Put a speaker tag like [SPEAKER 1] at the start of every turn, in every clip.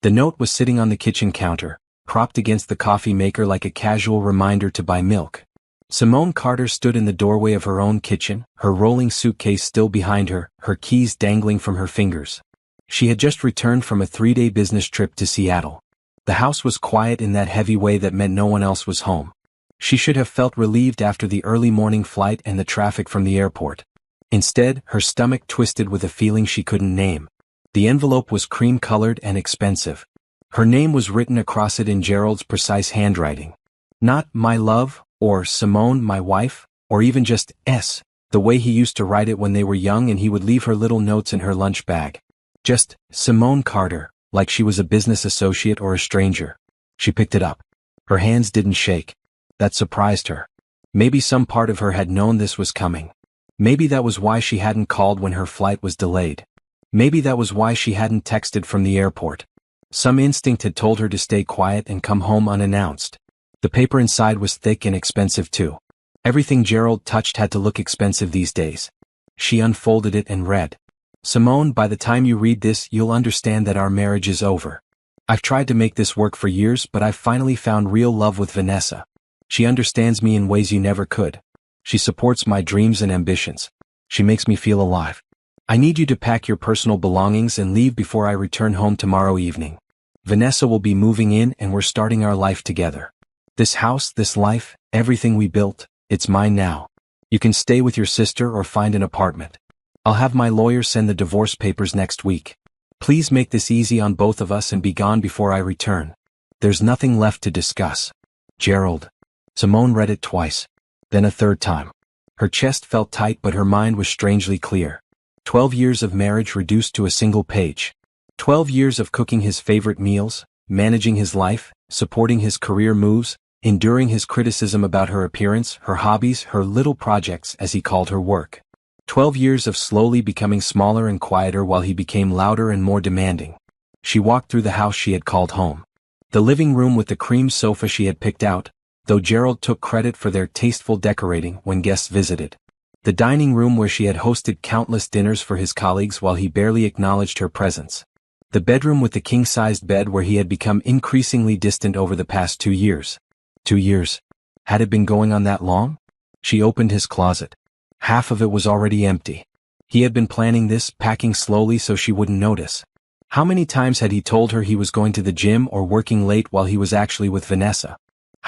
[SPEAKER 1] The note was sitting on the kitchen counter, propped against the coffee maker like a casual reminder to buy milk. Simone Carter stood in the doorway of her own kitchen, her rolling suitcase still behind her, her keys dangling from her fingers. She had just returned from a 3-day business trip to Seattle. The house was quiet in that heavy way that meant no one else was home. She should have felt relieved after the early morning flight and the traffic from the airport. Instead, her stomach twisted with a feeling she couldn't name. The envelope was cream-colored and expensive. Her name was written across it in Gerald's precise handwriting. Not "my love," or "Simone, my wife," or even just "S," the way he used to write it when they were young and he would leave her little notes in her lunch bag. Just Simone Carter, like she was a business associate or a stranger. She picked it up. Her hands didn't shake. That surprised her. Maybe some part of her had known this was coming. Maybe that was why she hadn't called when her flight was delayed. Maybe that was why she hadn't texted from the airport. Some instinct had told her to stay quiet and come home unannounced. The paper inside was thick and expensive too. Everything Gerald touched had to look expensive these days. She unfolded it and read. "Simone, by the time you read this, you'll understand that our marriage is over. I've tried to make this work for years, but I've finally found real love with Vanessa. She understands me in ways you never could. She supports my dreams and ambitions. She makes me feel alive. I need you to pack your personal belongings and leave before I return home tomorrow evening. Vanessa will be moving in and we're starting our life together. This house, this life, everything we built, it's mine now. You can stay with your sister or find an apartment. I'll have my lawyer send the divorce papers next week. Please make this easy on both of us and be gone before I return. There's nothing left to discuss. Gerald." Simone read it twice. Then a third time. Her chest felt tight but her mind was strangely clear. 12 years of marriage reduced to a single page. 12 years of cooking his favorite meals, managing his life, supporting his career moves, enduring his criticism about her appearance, her hobbies, her little projects as he called her work. 12 years of slowly becoming smaller and quieter while he became louder and more demanding. She walked through the house she had called home. The living room with the cream sofa she had picked out, though Gerald took credit for their tasteful decorating when guests visited. The dining room where she had hosted countless dinners for his colleagues while he barely acknowledged her presence. The bedroom with the king-sized bed where he had become increasingly distant over the past 2 years. 2 years. Had it been going on that long? She opened his closet. Half of it was already empty. He had been planning this, packing slowly so she wouldn't notice. How many times had he told her he was going to the gym or working late while he was actually with Vanessa?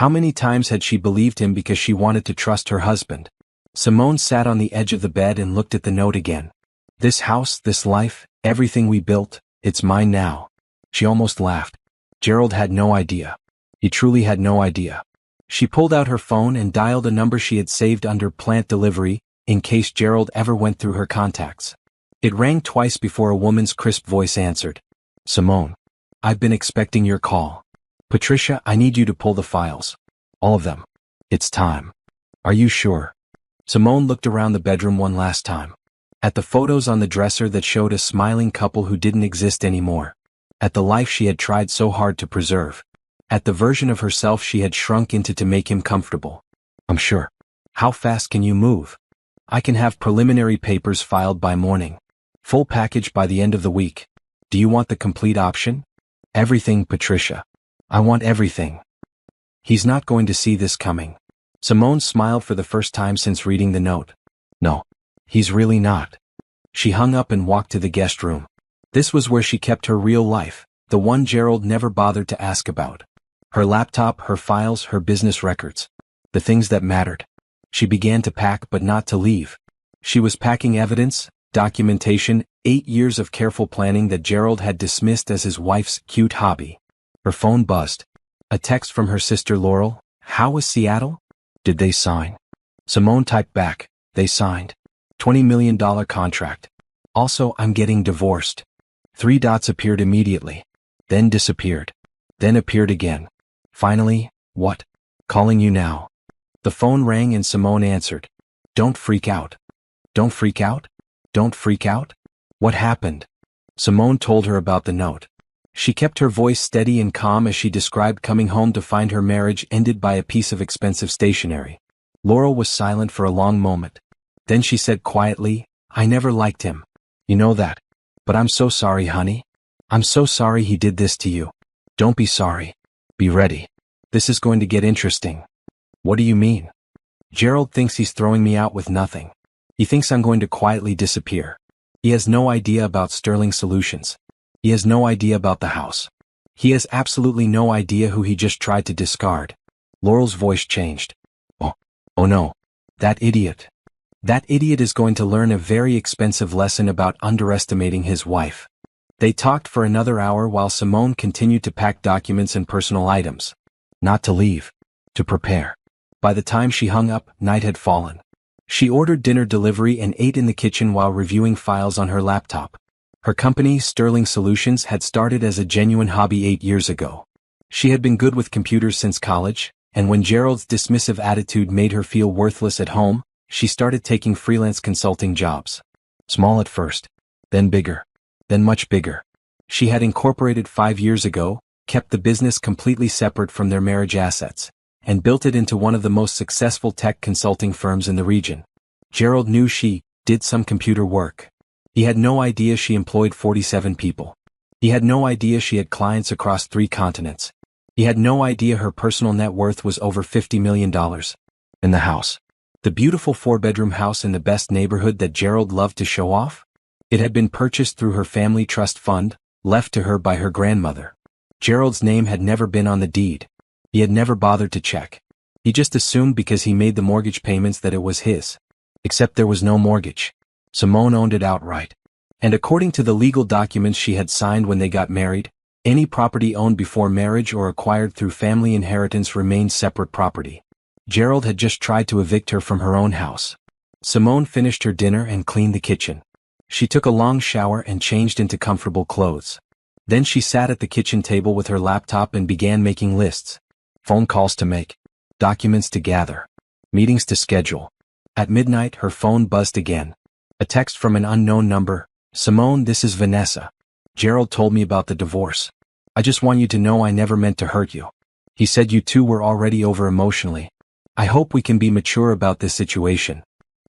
[SPEAKER 1] How many times had she believed him because she wanted to trust her husband? Simone sat on the edge of the bed and looked at the note again. "This house, this life, everything we built, it's mine now." She almost laughed. Gerald had no idea. He truly had no idea. She pulled out her phone and dialed a number she had saved under plant delivery, in case Gerald ever went through her contacts. It rang twice before a woman's crisp voice answered. "Simone, I've been expecting your call. Patricia, I need you to pull the files. All of them. It's time." "Are you sure?" Simone looked around the bedroom one last time. At the photos on the dresser that showed a smiling couple who didn't exist anymore. At the life she had tried so hard to preserve. At the version of herself she had shrunk into to make him comfortable. "I'm sure." "How fast can you move?" "I can have preliminary papers filed by morning. Full package by the end of the week. Do you want the complete option?" "Everything, Patricia. I want everything." "He's not going to see this coming." Simone smiled for the first time since reading the note. "No. He's really not." She hung up and walked to the guest room. This was where she kept her real life, the one Gerald never bothered to ask about. Her laptop, her files, her business records. The things that mattered. She began to pack but not to leave. She was packing evidence, documentation, 8 years of careful planning that Gerald had dismissed as his wife's cute hobby. Her phone buzzed. A text from her sister Laurel. "How was Seattle? Did they sign?" Simone typed back. "They signed. $20 million contract. Also, I'm getting divorced." 3 dots appeared immediately. Then disappeared. Then appeared again. Finally, "What? Calling you now." The phone rang and Simone answered. "Don't freak out." "Don't freak out? Don't freak out? What happened?" Simone told her about the note. She kept her voice steady and calm as she described coming home to find her marriage ended by a piece of expensive stationery. Laurel was silent for a long moment. Then she said quietly, "I never liked him. You know that. But I'm so sorry, honey. I'm so sorry he did this to you. Don't be sorry. Be ready. This is going to get interesting. What do you mean? Gerald thinks he's throwing me out with nothing. He thinks I'm going to quietly disappear. He has no idea about Sterling Solutions. He has no idea about the house. He has absolutely no idea who he just tried to discard. Laurel's voice changed. Oh no. That idiot. That idiot is going to learn a very expensive lesson about underestimating his wife. They talked for another hour while Simone continued to pack documents and personal items. Not to leave. To prepare. By the time she hung up, night had fallen. She ordered dinner delivery and ate in the kitchen while reviewing files on her laptop. Her company, Sterling Solutions, had started as a genuine hobby 8 years ago. She had been good with computers since college, and when Gerald's dismissive attitude made her feel worthless at home, she started taking freelance consulting jobs. Small at first, then bigger, then much bigger. She had incorporated 5 years ago, kept the business completely separate from their marriage assets, and built it into one of the most successful tech consulting firms in the region. Gerald knew she did some computer work. He had no idea she employed 47 people. He had no idea she had clients across 3 continents. He had no idea her personal net worth was over $50 million. In the house. The beautiful 4-bedroom house in the best neighborhood that Gerald loved to show off? It had been purchased through her family trust fund, left to her by her grandmother. Gerald's name had never been on the deed. He had never bothered to check. He just assumed because he made the mortgage payments that it was his. Except there was no mortgage. Simone owned it outright. And according to the legal documents she had signed when they got married, any property owned before marriage or acquired through family inheritance remained separate property. Gerald had just tried to evict her from her own house. Simone finished her dinner and cleaned the kitchen. She took a long shower and changed into comfortable clothes. Then she sat at the kitchen table with her laptop and began making lists. Phone calls to make. Documents to gather. Meetings to schedule. At midnight her phone buzzed again. A text from an unknown number. Simone, this is Vanessa. Gerald told me about the divorce. I just want you to know I never meant to hurt you. He said you two were already over emotionally. I hope we can be mature about this situation.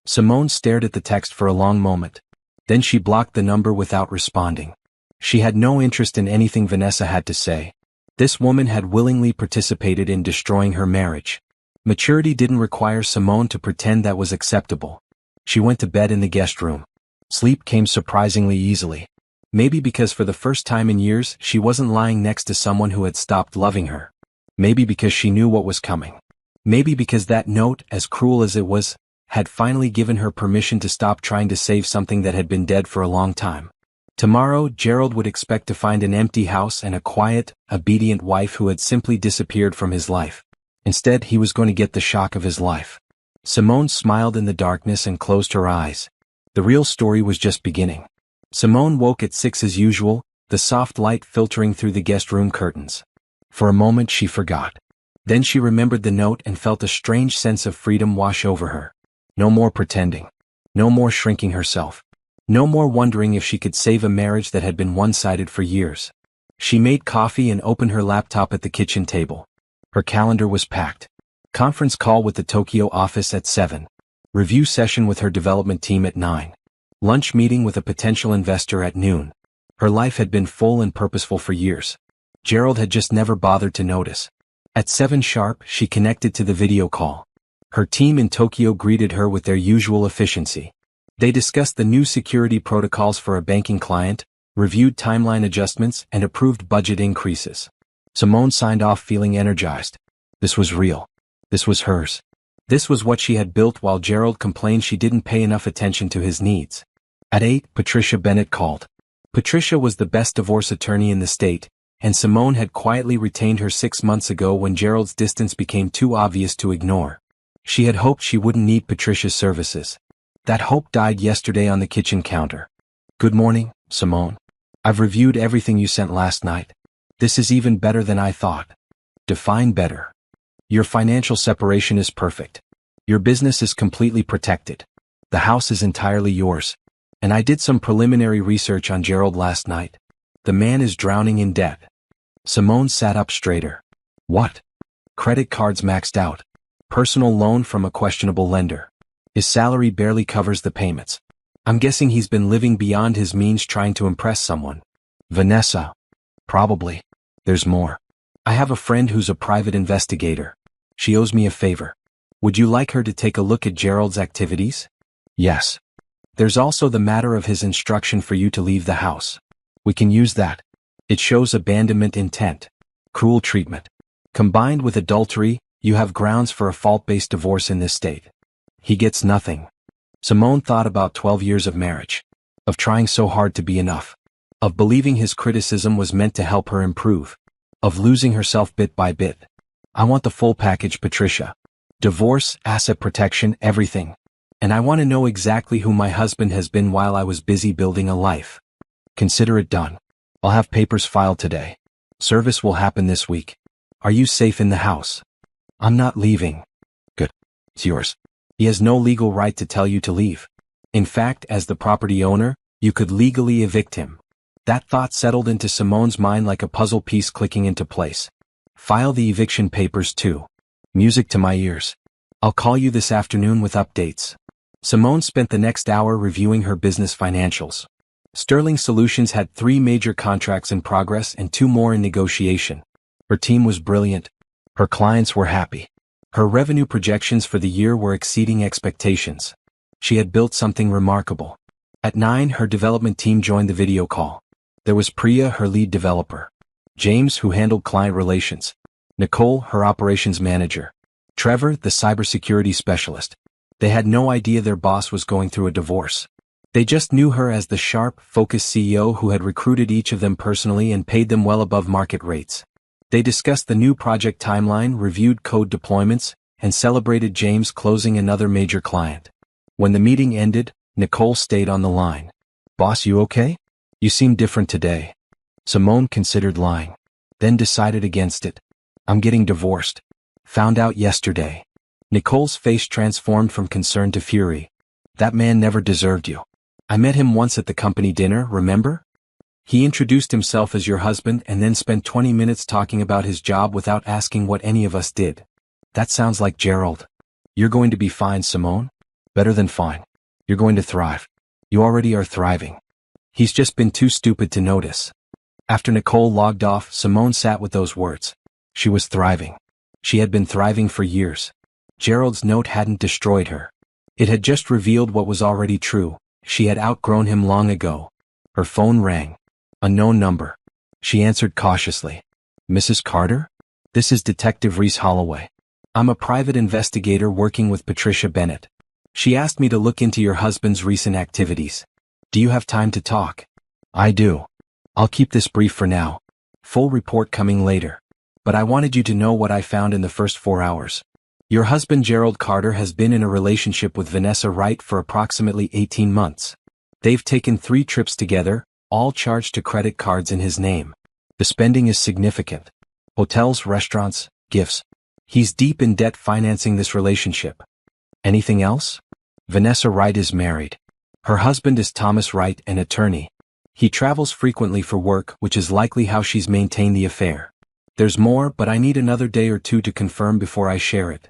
[SPEAKER 1] Simone stared at the text for a long moment. Then she blocked the number without responding. She had no interest in anything Vanessa had to say. This woman had willingly participated in destroying her marriage. Maturity didn't require Simone to pretend that was acceptable. She went to bed in the guest room. Sleep came surprisingly easily. Maybe because for the first time in years she wasn't lying next to someone who had stopped loving her. Maybe because she knew what was coming. Maybe because that note, as cruel as it was, had finally given her permission to stop trying to save something that had been dead for a long time. Tomorrow, Gerald would expect to find an empty house and a quiet, obedient wife who had simply disappeared from his life. Instead, he was going to get the shock of his life. Simone smiled in the darkness and closed her eyes. The real story was just beginning. Simone woke at 6 as usual, the soft light filtering through the guest room curtains. For a moment she forgot. Then she remembered the note and felt a strange sense of freedom wash over her. No more pretending. No more shrinking herself. No more wondering if she could save a marriage that had been one-sided for years. She made coffee and opened her laptop at the kitchen table. Her calendar was packed. Conference call with the Tokyo office at 7. Review session with her development team at 9. Lunch meeting with a potential investor at noon. Her life had been full and purposeful for years. Gerald had just never bothered to notice. At 7 sharp, she connected to the video call. Her team in Tokyo greeted her with their usual efficiency. They discussed the new security protocols for a banking client, reviewed timeline adjustments, and approved budget increases. Simone signed off feeling energized. This was real. This was hers. This was what she had built while Gerald complained she didn't pay enough attention to his needs. At 8, Patricia Bennett called. Patricia was the best divorce attorney in the state, and Simone had quietly retained her 6 months ago when Gerald's distance became too obvious to ignore. She had hoped she wouldn't need Patricia's services. That hope died yesterday on the kitchen counter. Good morning, Simone. I've reviewed everything you sent last night. This is even better than I thought. Define better. Your financial separation is perfect. Your business is completely protected. The house is entirely yours. And I did some preliminary research on Gerald last night. The man is drowning in debt. Simone sat up straighter. What? Credit cards maxed out. Personal loan from a questionable lender. His salary barely covers the payments. I'm guessing he's been living beyond his means trying to impress someone. Vanessa. Probably. There's more. I have a friend who's a private investigator. She owes me a favor. Would you like her to take a look at Gerald's activities? Yes. There's also the matter of his instruction for you to leave the house. We can use that. It shows abandonment intent. Cruel treatment. Combined with adultery, you have grounds for a fault-based divorce in this state. He gets nothing. Simone thought about 12 years of marriage. Of trying so hard to be enough. Of believing his criticism was meant to help her improve. Of losing herself bit by bit. I want the full package, Patricia. Divorce, asset protection, everything. And I want to know exactly who my husband has been while I was busy building a life. Consider it done. I'll have papers filed today. Service will happen this week. Are you safe in the house? I'm not leaving. Good. It's yours. He has no legal right to tell you to leave. In fact, as the property owner, you could legally evict him. That thought settled into Simone's mind like a puzzle piece clicking into place. File the eviction papers too. Music to my ears. I'll call you this afternoon with updates. Simone spent the next hour reviewing her business financials. Sterling Solutions had 3 major contracts in progress and 2 more in negotiation. Her team was brilliant. Her clients were happy. Her revenue projections for the year were exceeding expectations. She had built something remarkable. At 9, her development team joined the video call. There was Priya, her lead developer. James, who handled client relations. Nicole, her operations manager. Trevor, the cybersecurity specialist. They had no idea their boss was going through a divorce. They just knew her as the sharp, focused CEO who had recruited each of them personally and paid them well above market rates. They discussed the new project timeline, reviewed code deployments, and celebrated James closing another major client. When the meeting ended, Nicole stayed on the line. Boss, you okay? You seem different today. Simone considered lying. Then decided against it. I'm getting divorced. Found out yesterday. Nicole's face transformed from concern to fury. That man never deserved you. I met him once at the company dinner, remember? He introduced himself as your husband and then spent 20 minutes talking about his job without asking what any of us did. That sounds like Gerald. You're going to be fine, Simone. Better than fine. You're going to thrive. You already are thriving. He's just been too stupid to notice. After Nicole logged off, Simone sat with those words. She was thriving. She had been thriving for years. Gerald's note hadn't destroyed her. It had just revealed what was already true. She had outgrown him long ago. Her phone rang. Unknown number. She answered cautiously. Mrs. Carter? This is Detective Reese Holloway. I'm a private investigator working with Patricia Bennett. She asked me to look into your husband's recent activities. Do you have time to talk? I do. I'll keep this brief for now. Full report coming later. But I wanted you to know what I found in the first 4 hours. Your husband Gerald Carter has been in a relationship with Vanessa Wright for approximately 18 months. They've taken 3 trips together, all charged to credit cards in his name. The spending is significant. Hotels, restaurants, gifts. He's deep in debt financing this relationship. Anything else? Vanessa Wright is married. Her husband is Thomas Wright, an attorney. He travels frequently for work, which is likely how she's maintained the affair. There's more, but I need another day or 2 to confirm before I share it.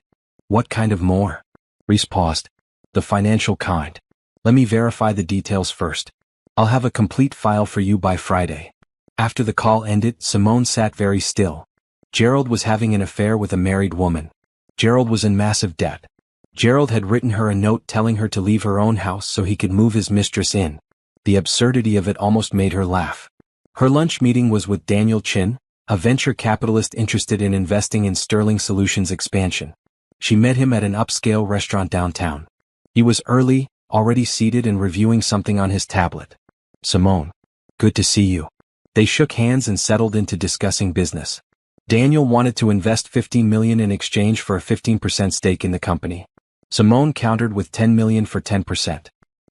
[SPEAKER 1] What kind of more? Reese paused. The financial kind. Let me verify the details first. I'll have a complete file for you by Friday. After the call ended, Simone sat very still. Gerald was having an affair with a married woman. Gerald was in massive debt. Gerald had written her a note telling her to leave her own house so he could move his mistress in. The absurdity of it almost made her laugh. Her lunch meeting was with Daniel Chin, a venture capitalist interested in investing in Sterling Solutions expansion. She met him at an upscale restaurant downtown. He was early, already seated and reviewing something on his tablet. Simone. Good to see you. They shook hands and settled into discussing business. Daniel wanted to invest $15 million in exchange for a 15% stake in the company. Simone countered with $10 million for 10%.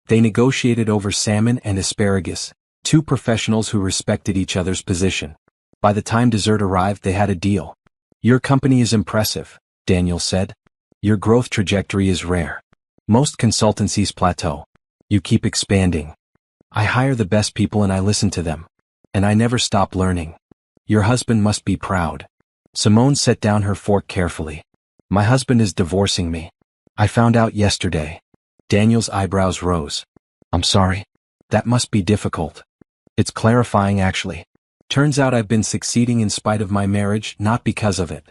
[SPEAKER 1] They negotiated over salmon and asparagus, 2 professionals who respected each other's position. By the time dessert arrived, they had a deal. Your company is impressive, Daniel said. Your growth trajectory is rare. Most consultancies plateau. You keep expanding. I hire the best people and I listen to them. And I never stop learning. Your husband must be proud. Simone set down her fork carefully. My husband is divorcing me. I found out yesterday. Daniel's eyebrows rose. I'm sorry. That must be difficult. It's clarifying actually. Turns out I've been succeeding in spite of my marriage, not because of it.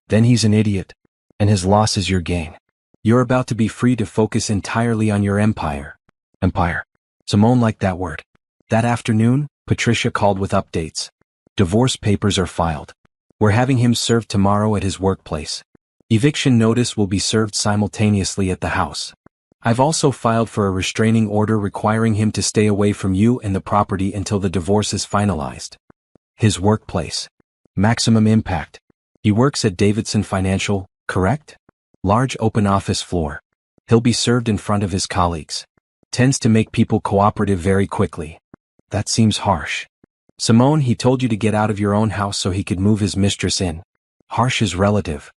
[SPEAKER 1] Then he's an idiot. And his loss is your gain. You're about to be free to focus entirely on your empire. Empire. Simone liked that word. That afternoon, Patricia called with updates. Divorce papers are filed. We're having him served tomorrow at his workplace. Eviction notice will be served simultaneously at the house. I've also filed for a restraining order requiring him to stay away from you and the property until the divorce is finalized. His workplace. Maximum impact. He works at Davidson Financial, correct? Large open office floor. He'll be served in front of his colleagues. Tends to make people cooperative very quickly. That seems harsh. Simone, he told you to get out of your own house so he could move his mistress in. Harsh is relative.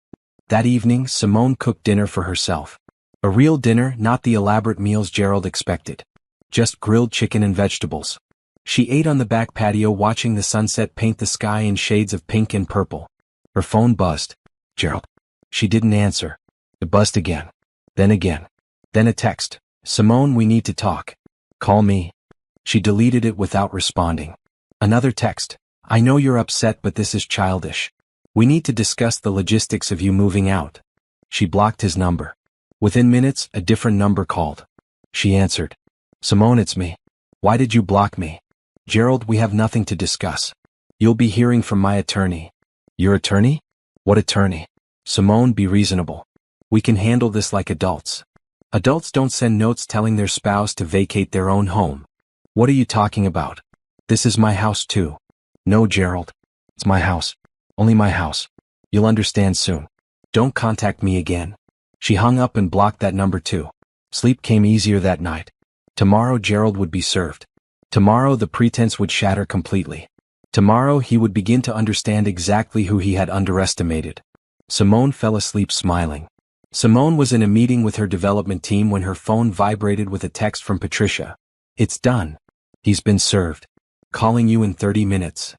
[SPEAKER 1] That evening, Simone cooked dinner for herself. A real dinner, not the elaborate meals Gerald expected. Just grilled chicken and vegetables. She ate on the back patio watching the sunset paint the sky in shades of pink and purple. Her phone buzzed. Gerald. She didn't answer. It buzzed again. Then again. Then a text. Simone, we need to talk. Call me. She deleted it without responding. Another text. I know you're upset, but this is childish. We need to discuss the logistics of you moving out. She blocked his number. Within minutes, a different number called. She answered. Simone, it's me. Why did you block me? Gerald, we have nothing to discuss. You'll be hearing from my attorney. Your attorney? What attorney? Simone, be reasonable. We can handle this like adults. Adults don't send notes telling their spouse to vacate their own home. What are you talking about? This is my house too. No, Gerald. It's my house. Only my house. You'll understand soon. Don't contact me again. She hung up and blocked that number too. Sleep came easier that night. Tomorrow Gerald would be served. Tomorrow the pretense would shatter completely. Tomorrow he would begin to understand exactly who he had underestimated. Simone fell asleep smiling. Simone was in a meeting with her development team when her phone vibrated with a text from Patricia. It's done. He's been served. Calling you in 30 minutes.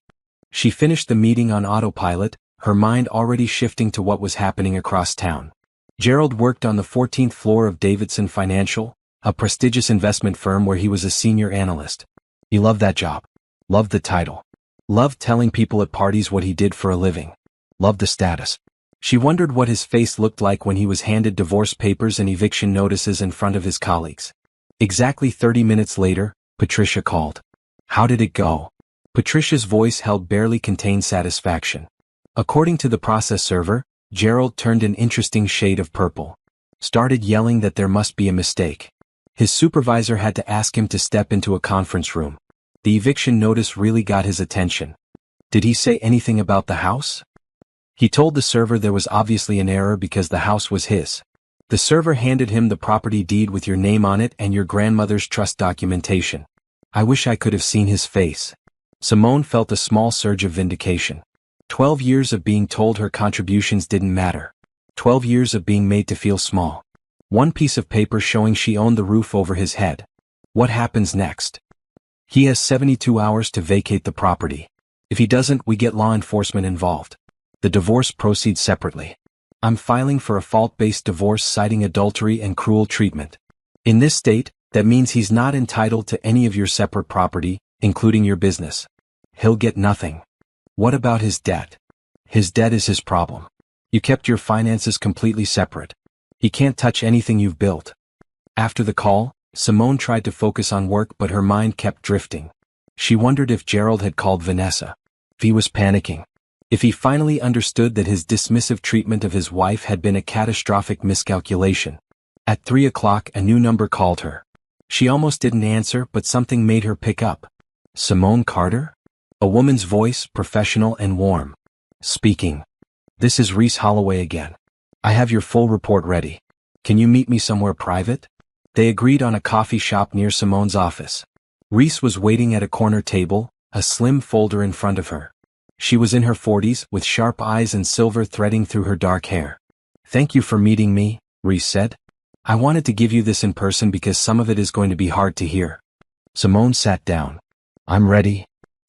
[SPEAKER 1] She finished the meeting on autopilot, her mind already shifting to what was happening across town. Gerald worked on the 14th floor of Davidson Financial, a prestigious investment firm where he was a senior analyst. He loved that job. Loved the title. Loved telling people at parties what he did for a living. Loved the status. She wondered what his face looked like when he was handed divorce papers and eviction notices in front of his colleagues. Exactly 30 minutes later, Patricia called. How did it go? Patricia's voice held barely contained satisfaction. According to the process server, Gerald turned an interesting shade of purple. Started yelling that there must be a mistake. His supervisor had to ask him to step into a conference room. The eviction notice really got his attention. Did he say anything about the house? He told the server there was obviously an error because the house was his. The server handed him the property deed with your name on it and your grandmother's trust documentation. I wish I could have seen his face. Simone felt a small surge of vindication. 12 years of being told her contributions didn't matter. 12 years of being made to feel small. One piece of paper showing she owned the roof over his head. What happens next? He has 72 hours to vacate the property. If he doesn't, we get law enforcement involved. The divorce proceeds separately. I'm filing for a fault-based divorce citing adultery and cruel treatment. In this state, that means he's not entitled to any of your separate property, including your business. He'll get nothing. What about his debt? His debt is his problem. You kept your finances completely separate. He can't touch anything you've built. After the call, Simone tried to focus on work but her mind kept drifting. She wondered if Gerald had called Vanessa. If he was panicking. If he finally understood that his dismissive treatment of his wife had been a catastrophic miscalculation. At 3 o'clock a new number called her. She almost didn't answer but something made her pick up. Simone Carter? A woman's voice, professional and warm. Speaking. This is Reese Holloway again. I have your full report ready. Can you meet me somewhere private? They agreed on a coffee shop near Simone's office. Reese was waiting at a corner table, a slim folder in front of her. She was in her 40s, with sharp eyes and silver threading through her dark hair. Thank you for meeting me, Reese said. I wanted to give you this in person because some of it is going to be hard to hear. Simone sat down. I'm ready.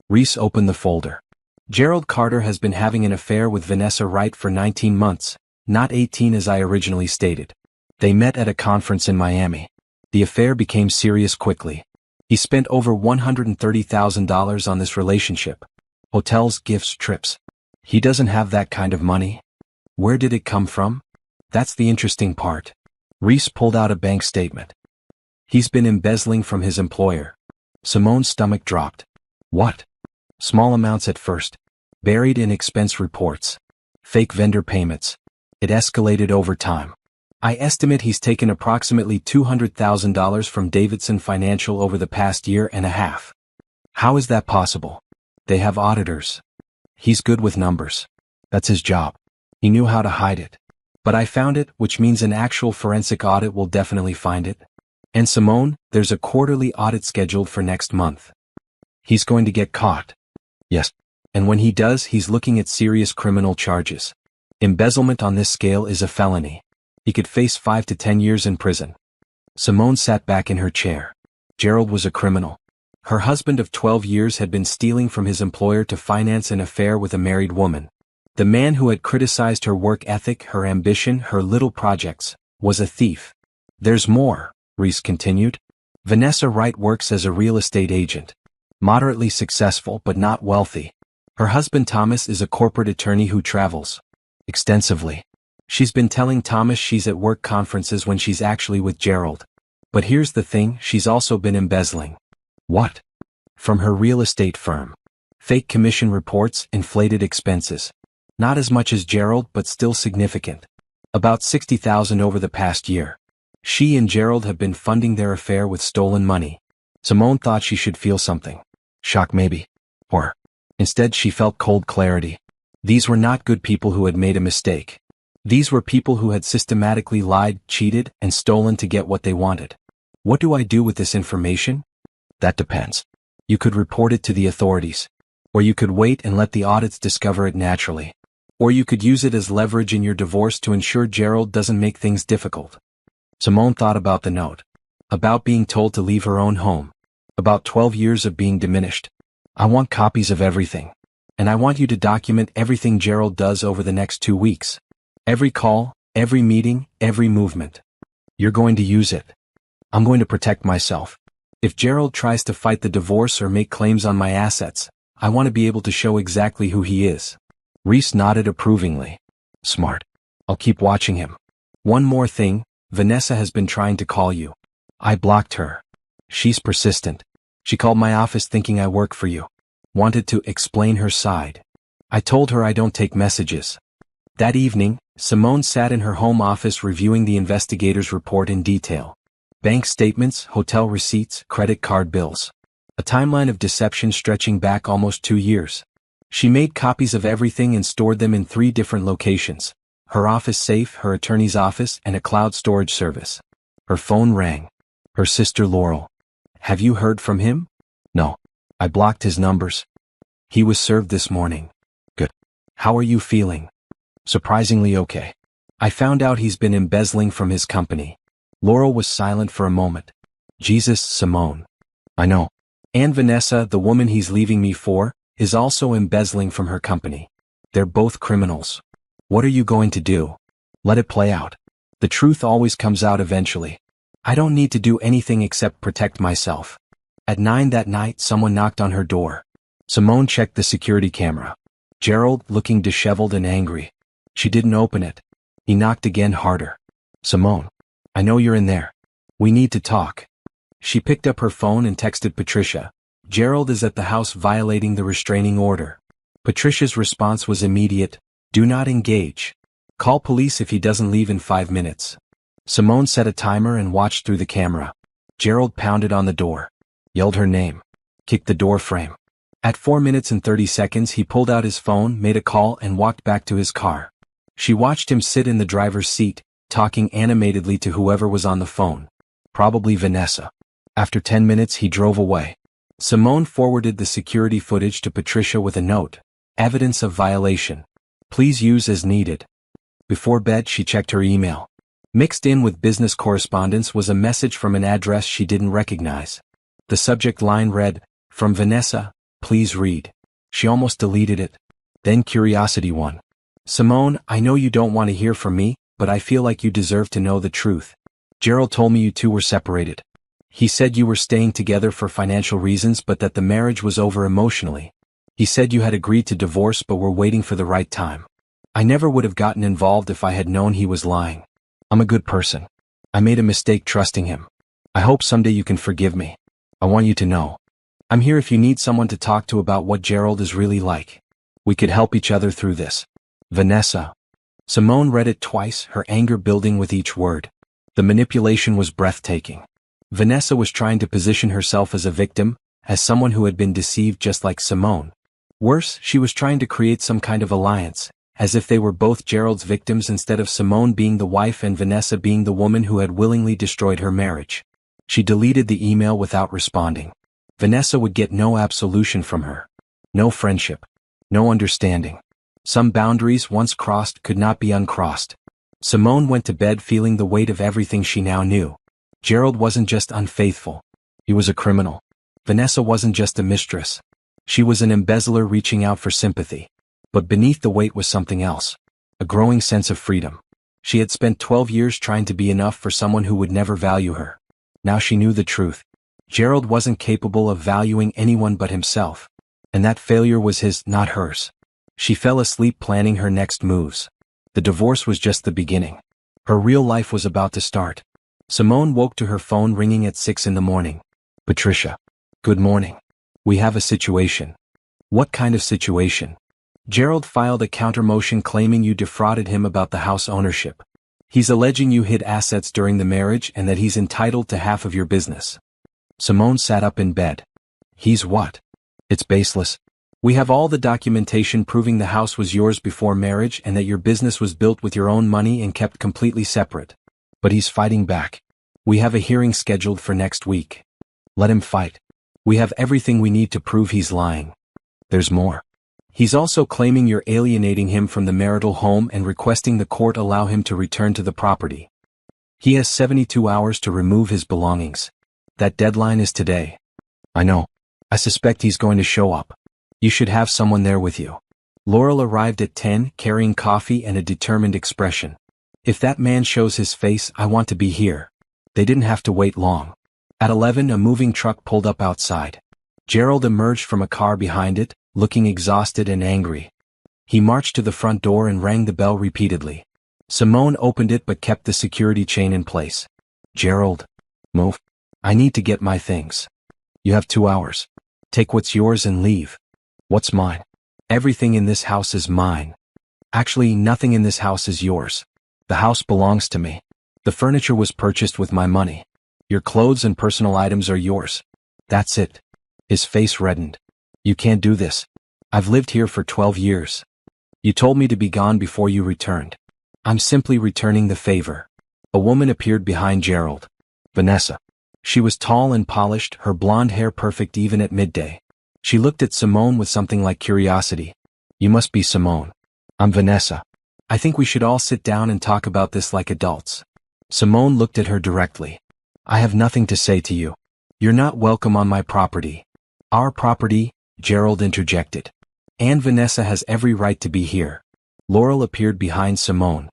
[SPEAKER 1] Reese opened the folder. Gerald Carter has been having an affair with Vanessa Wright for 19 months, not 18 as I originally stated. They met at a conference in Miami. The affair became serious quickly. He spent over $130,000 on this relationship. Hotels, gifts, trips. He doesn't have that kind of money. Where did it come from? That's the interesting part. Reese pulled out a bank statement. He's been embezzling from his employer. Simone's stomach dropped. What? Small amounts at first. Buried in expense reports. Fake vendor payments. It escalated over time. I estimate he's taken approximately $200,000 from Davidson Financial over the past year and a half. How is that possible? They have auditors. He's good with numbers. That's his job. He knew how to hide it. But I found it, which means an actual forensic audit will definitely find it. And Simone, there's a quarterly audit scheduled for next month. He's going to get caught. Yes. And when he does, he's looking at serious criminal charges. Embezzlement on this scale is a felony. He could face 5 to 10 years in prison. Simone sat back in her chair. Gerald was a criminal. Her husband of 12 years had been stealing from his employer to finance an affair with a married woman. The man who had criticized her work ethic, her ambition, her little projects, was a thief. There's more, Reese continued. Vanessa Wright works as a real estate agent. Moderately successful but not wealthy. Her husband Thomas is a corporate attorney who travels extensively. She's been telling Thomas she's at work conferences when she's actually with Gerald. But here's the thing, she's also been embezzling. What? From her real estate firm. Fake commission reports, inflated expenses. Not as much as Gerald, but still significant. About $60,000 over the past year. She and Gerald have been funding their affair with stolen money. Simone thought she should feel something. Shock maybe. Or instead she felt cold clarity. These were not good people who had made a mistake. These were people who had systematically lied, cheated, and stolen to get what they wanted. What do I do with this information? That depends. You could report it to the authorities. Or you could wait and let the audits discover it naturally. Or you could use it as leverage in your divorce to ensure Gerald doesn't make things difficult. Simone thought about the note. About being told to leave her own home. About 12 years of being diminished. I want copies of everything. And I want you to document everything Gerald does over the next 2 weeks. Every call, every meeting, every movement. You're going to use it. I'm going to protect myself. If Gerald tries to fight the divorce or make claims on my assets, I want to be able to show exactly who he is. Reese nodded approvingly. Smart. I'll keep watching him. One more thing, Vanessa has been trying to call you. I blocked her. She's persistent. She called my office thinking I work for you. Wanted to explain her side. I told her I don't take messages. That evening, Simone sat in her home office reviewing the investigator's report in detail. Bank statements, hotel receipts, credit card bills. A timeline of deception stretching back almost 2 years. She made copies of everything and stored them in 3 different locations. Her office safe, her attorney's office, and a cloud storage service. Her phone rang. Her sister Laurel. Have you heard from him? No. I blocked his numbers. He was served this morning. Good. How are you feeling? Surprisingly okay. I found out he's been embezzling from his company. Laurel was silent for a moment. Jesus, Simone. I know. And Vanessa, the woman he's leaving me for, is also embezzling from her company. They're both criminals. What are you going to do? Let it play out. The truth always comes out eventually. I don't need to do anything except protect myself. At 9 that night, someone knocked on her door. Simone checked the security camera. Gerald, looking disheveled and angry. She didn't open it. He knocked again harder. Simone. I know you're in there. We need to talk. She picked up her phone and texted Patricia. Gerald is at the house violating the restraining order. Patricia's response was immediate. Do not engage. Call police if he doesn't leave in 5 minutes. Simone set a timer and watched through the camera. Gerald pounded on the door. Yelled her name. Kicked the door frame. At 4 minutes and 30 seconds he pulled out his phone, made a call, and walked back to his car. She watched him sit in the driver's seat, talking animatedly to whoever was on the phone. Probably Vanessa. After 10 minutes he drove away. Simone forwarded the security footage to Patricia with a note. Evidence of violation. Please use as needed. Before bed she checked her email. Mixed in with business correspondence was a message from an address she didn't recognize. The subject line read, From Vanessa, please read. She almost deleted it. Then curiosity won. Simone, I know you don't want to hear from me, but I feel like you deserve to know the truth. Gerald told me you two were separated. He said you were staying together for financial reasons but that the marriage was over emotionally. He said you had agreed to divorce but were waiting for the right time. I never would have gotten involved if I had known he was lying. I'm a good person. I made a mistake trusting him. I hope someday you can forgive me. I want you to know. I'm here if you need someone to talk to about what Gerald is really like. We could help each other through this. Vanessa. Simone read it twice, her anger building with each word. The manipulation was breathtaking. Vanessa was trying to position herself as a victim, as someone who had been deceived just like Simone. Worse, she was trying to create some kind of alliance, as if they were both Gerald's victims instead of Simone being the wife and Vanessa being the woman who had willingly destroyed her marriage. She deleted the email without responding. Vanessa would get no absolution from her. No friendship. No understanding. Some boundaries once crossed could not be uncrossed. Simone went to bed feeling the weight of everything she now knew. Gerald wasn't just unfaithful. He was a criminal. Vanessa wasn't just a mistress. She was an embezzler reaching out for sympathy. But beneath the weight was something else. A growing sense of freedom. She had spent 12 years trying to be enough for someone who would never value her. Now she knew the truth. Gerald wasn't capable of valuing anyone but himself. And that failure was his, not hers. She fell asleep planning her next moves. The divorce was just the beginning. Her real life was about to start. Simone woke to her phone ringing at 6 in the morning. Patricia. Good morning. We have a situation. What kind of situation? Gerald filed a countermotion claiming you defrauded him about the house ownership. He's alleging you hid assets during the marriage and that he's entitled to half of your business. Simone sat up in bed. He's what? It's baseless. We have all the documentation proving the house was yours before marriage and that your business was built with your own money and kept completely separate. But he's fighting back. We have a hearing scheduled for next week. Let him fight. We have everything we need to prove he's lying. There's more. He's also claiming you're alienating him from the marital home and requesting the court allow him to return to the property. He has 72 hours to remove his belongings. That deadline is today. I know. I suspect he's going to show up. You should have someone there with you. Laurel arrived at 10, carrying coffee and a determined expression. If that man shows his face, I want to be here. They didn't have to wait long. At 11, a moving truck pulled up outside. Gerald emerged from a car behind it, looking exhausted and angry. He marched to the front door and rang the bell repeatedly. Simone opened it but kept the security chain in place. Gerald. Move. I need to get my things. You have 2 hours. Take what's yours and leave. What's mine? Everything in this house is mine. Actually, nothing in this house is yours. The house belongs to me. The furniture was purchased with my money. Your clothes and personal items are yours. That's it. His face reddened. You can't do this. I've lived here for 12 years. You told me to be gone before you returned. I'm simply returning the favor. A woman appeared behind Gerald. Vanessa. She was tall and polished, her blonde hair perfect even at midday. She looked at Simone with something like curiosity. You must be Simone. I'm Vanessa. I think we should all sit down and talk about this like adults. Simone looked at her directly. I have nothing to say to you. You're not welcome on my property. Our property, Gerald interjected. And Vanessa has every right to be here. Laurel appeared behind Simone.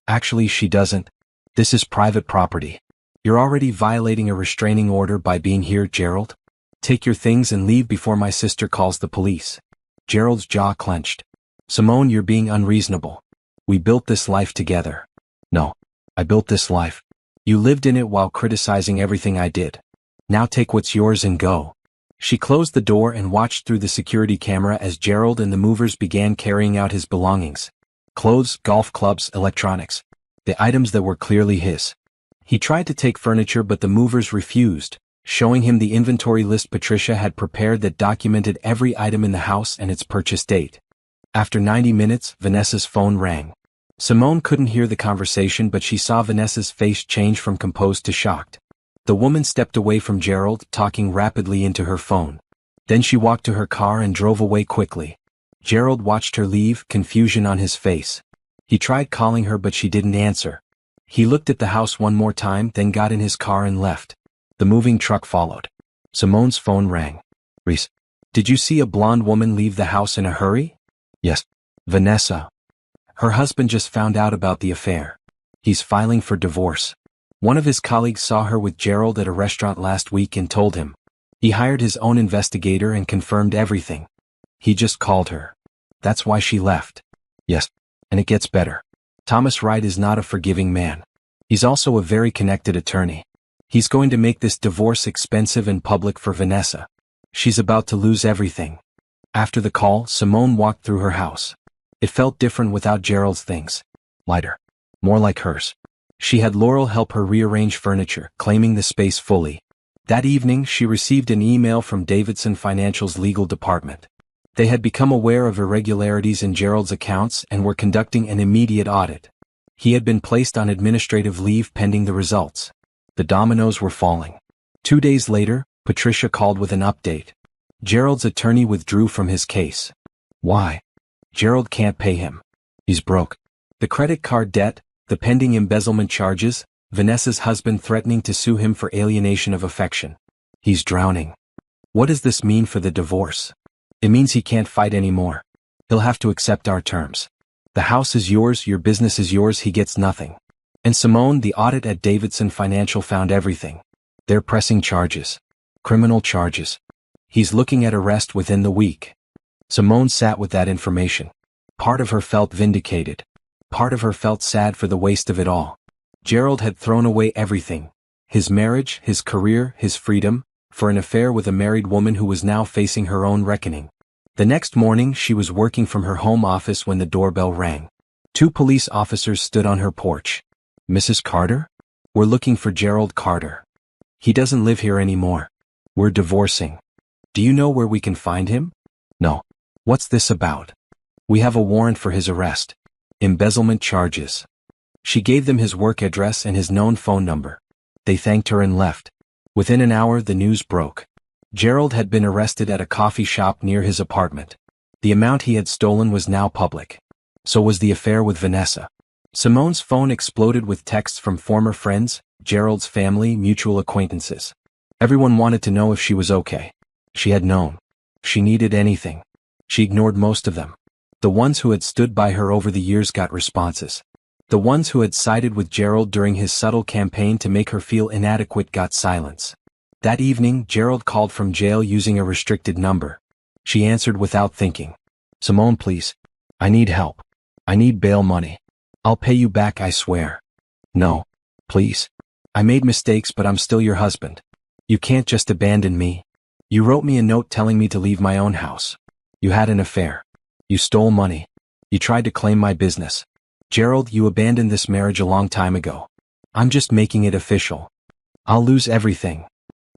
[SPEAKER 1] Actually, she doesn't. This is private property. You're already violating a restraining order by being here, Gerald. Take your things and leave before my sister calls the police. Gerald's jaw clenched. Simone, you're being unreasonable. We built this life together. No. I built this life. You lived in it while criticizing everything I did. Now take what's yours and go. She closed the door and watched through the security camera as Gerald and the movers began carrying out his belongings. Clothes, golf clubs, electronics. The items that were clearly his. He tried to take furniture but the movers refused, showing him the inventory list Patricia had prepared that documented every item in the house and its purchase date. After 90 minutes, Vanessa's phone rang. Simone couldn't hear the conversation but she saw Vanessa's face change from composed to shocked. The woman stepped away from Gerald, talking rapidly into her phone. Then she walked to her car and drove away quickly. Gerald watched her leave, confusion on his face. He tried calling her but she didn't answer. He looked at the house one more time, then got in his car and left. The moving truck followed. Simone's phone rang. Reese, did you see a blonde woman leave the house in a hurry? Yes. Vanessa. Her husband just found out about the affair. He's filing for divorce. One of his colleagues saw her with Gerald at a restaurant last week and told him. He hired his own investigator and confirmed everything. He just called her. That's why she left. Yes. And it gets better. Thomas Wright is not a forgiving man. He's also a very connected attorney. He's going to make this divorce expensive and public for Vanessa. She's about to lose everything. After the call, Simone walked through her house. It felt different without Gerald's things. Lighter. More like hers. She had Laurel help her rearrange furniture, claiming the space fully. That evening, she received an email from Davidson Financial's legal department. They had become aware of irregularities in Gerald's accounts and were conducting an immediate audit. He had been placed on administrative leave pending the results. The dominoes were falling. 2 days later, Patricia called with an update. Gerald's attorney withdrew from his case. Why? Gerald can't pay him. He's broke. The credit card debt, the pending embezzlement charges, Vanessa's husband threatening to sue him for alienation of affection. He's drowning. What does this mean for the divorce? It means he can't fight anymore. He'll have to accept our terms. The house is yours, your business is yours, he gets nothing. And Simone, the audit at Davidson Financial found everything. They're pressing charges. Criminal charges. He's looking at arrest within the week. Simone sat with that information. Part of her felt vindicated. Part of her felt sad for the waste of it all. Gerald had thrown away everything. His marriage, his career, his freedom, for an affair with a married woman who was now facing her own reckoning. The next morning, she was working from her home office when the doorbell rang. 2 police officers stood on her porch. Mrs. Carter? We're looking for Gerald Carter. He doesn't live here anymore. We're divorcing. Do you know where we can find him? No. What's this about? We have a warrant for his arrest. Embezzlement charges. She gave them his work address and his known phone number. They thanked her and left. Within an hour, the news broke. Gerald had been arrested at a coffee shop near his apartment. The amount he had stolen was now public. So was the affair with Vanessa. Simone's phone exploded with texts from former friends, Gerald's family, mutual acquaintances. Everyone wanted to know if she was okay. She had known. If she needed anything. She ignored most of them. The ones who had stood by her over the years got responses. The ones who had sided with Gerald during his subtle campaign to make her feel inadequate got silence. That evening, Gerald called from jail using a restricted number. She answered without thinking. Simone, please. I need help. I need bail money. I'll pay you back, I swear. No. Please. I made mistakes, but I'm still your husband. You can't just abandon me. You wrote me a note telling me to leave my own house. You had an affair. You stole money. You tried to claim my business. Gerald, you abandoned this marriage a long time ago. I'm just making it official. I'll lose everything.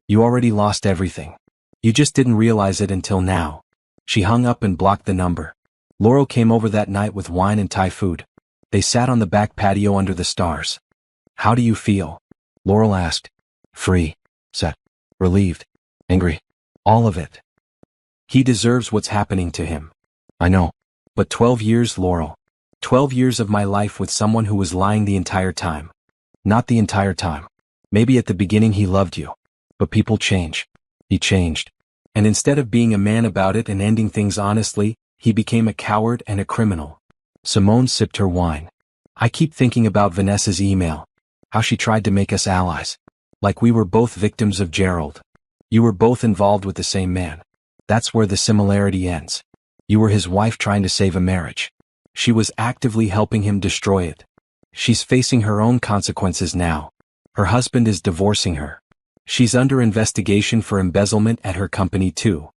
[SPEAKER 1] You already lost everything. You just didn't realize it until now. She hung up and blocked the number. Laurel came over that night with wine and Thai food. They sat on the back patio under the stars. How do you feel? Laurel asked. Free. Sad. Relieved. Angry. All of it. He deserves what's happening to him. I know. But 12 years, Laurel. 12 years of my life with someone who was lying the entire time. Not the entire time. Maybe at the beginning he loved you. But people change. He changed. And instead of being a man about it and ending things honestly, he became a coward and a criminal. Simone sipped her wine. I keep thinking about Vanessa's email. How she tried to make us allies. Like we were both victims of Gerald. You were both involved with the same man. That's where the similarity ends. You were his wife trying to save a marriage. She was actively helping him destroy it. She's facing her own consequences now. Her husband is divorcing her. She's under investigation for embezzlement at her company too.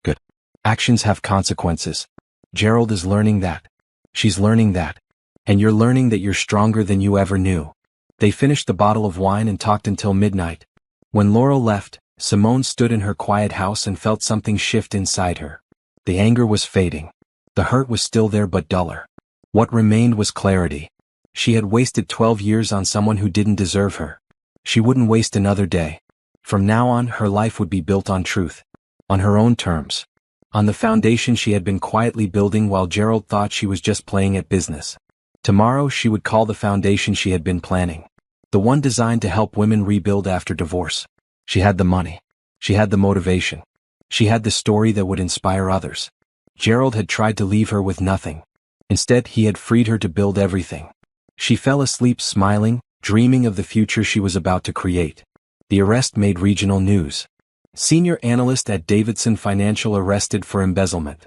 [SPEAKER 1] Good. Actions have consequences. Gerald is learning that. She's learning that. And you're learning that you're stronger than you ever knew. They finished the bottle of wine and talked until midnight. When Laurel left, Simone stood in her quiet house and felt something shift inside her. The anger was fading. The hurt was still there but duller. What remained was clarity. She had wasted 12 years on someone who didn't deserve her. She wouldn't waste another day. From now on, her life would be built on truth. On her own terms. On the foundation she had been quietly building while Gerald thought she was just playing at business. Tomorrow she would call the foundation she had been planning. The one designed to help women rebuild after divorce. She had the money. She had the motivation. She had the story that would inspire others. Gerald had tried to leave her with nothing. Instead, he had freed her to build everything. She fell asleep smiling, dreaming of the future she was about to create. The arrest made regional news. Senior analyst at Davidson Financial arrested for embezzlement.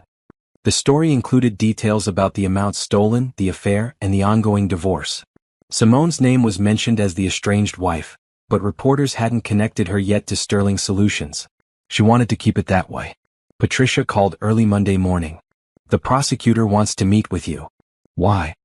[SPEAKER 1] The story included details about the amount stolen, the affair, and the ongoing divorce. Simone's name was mentioned as the estranged wife, but reporters hadn't connected her yet to Sterling Solutions. She wanted to keep it that way. Patricia called early Monday morning. The prosecutor wants to meet with you. Why?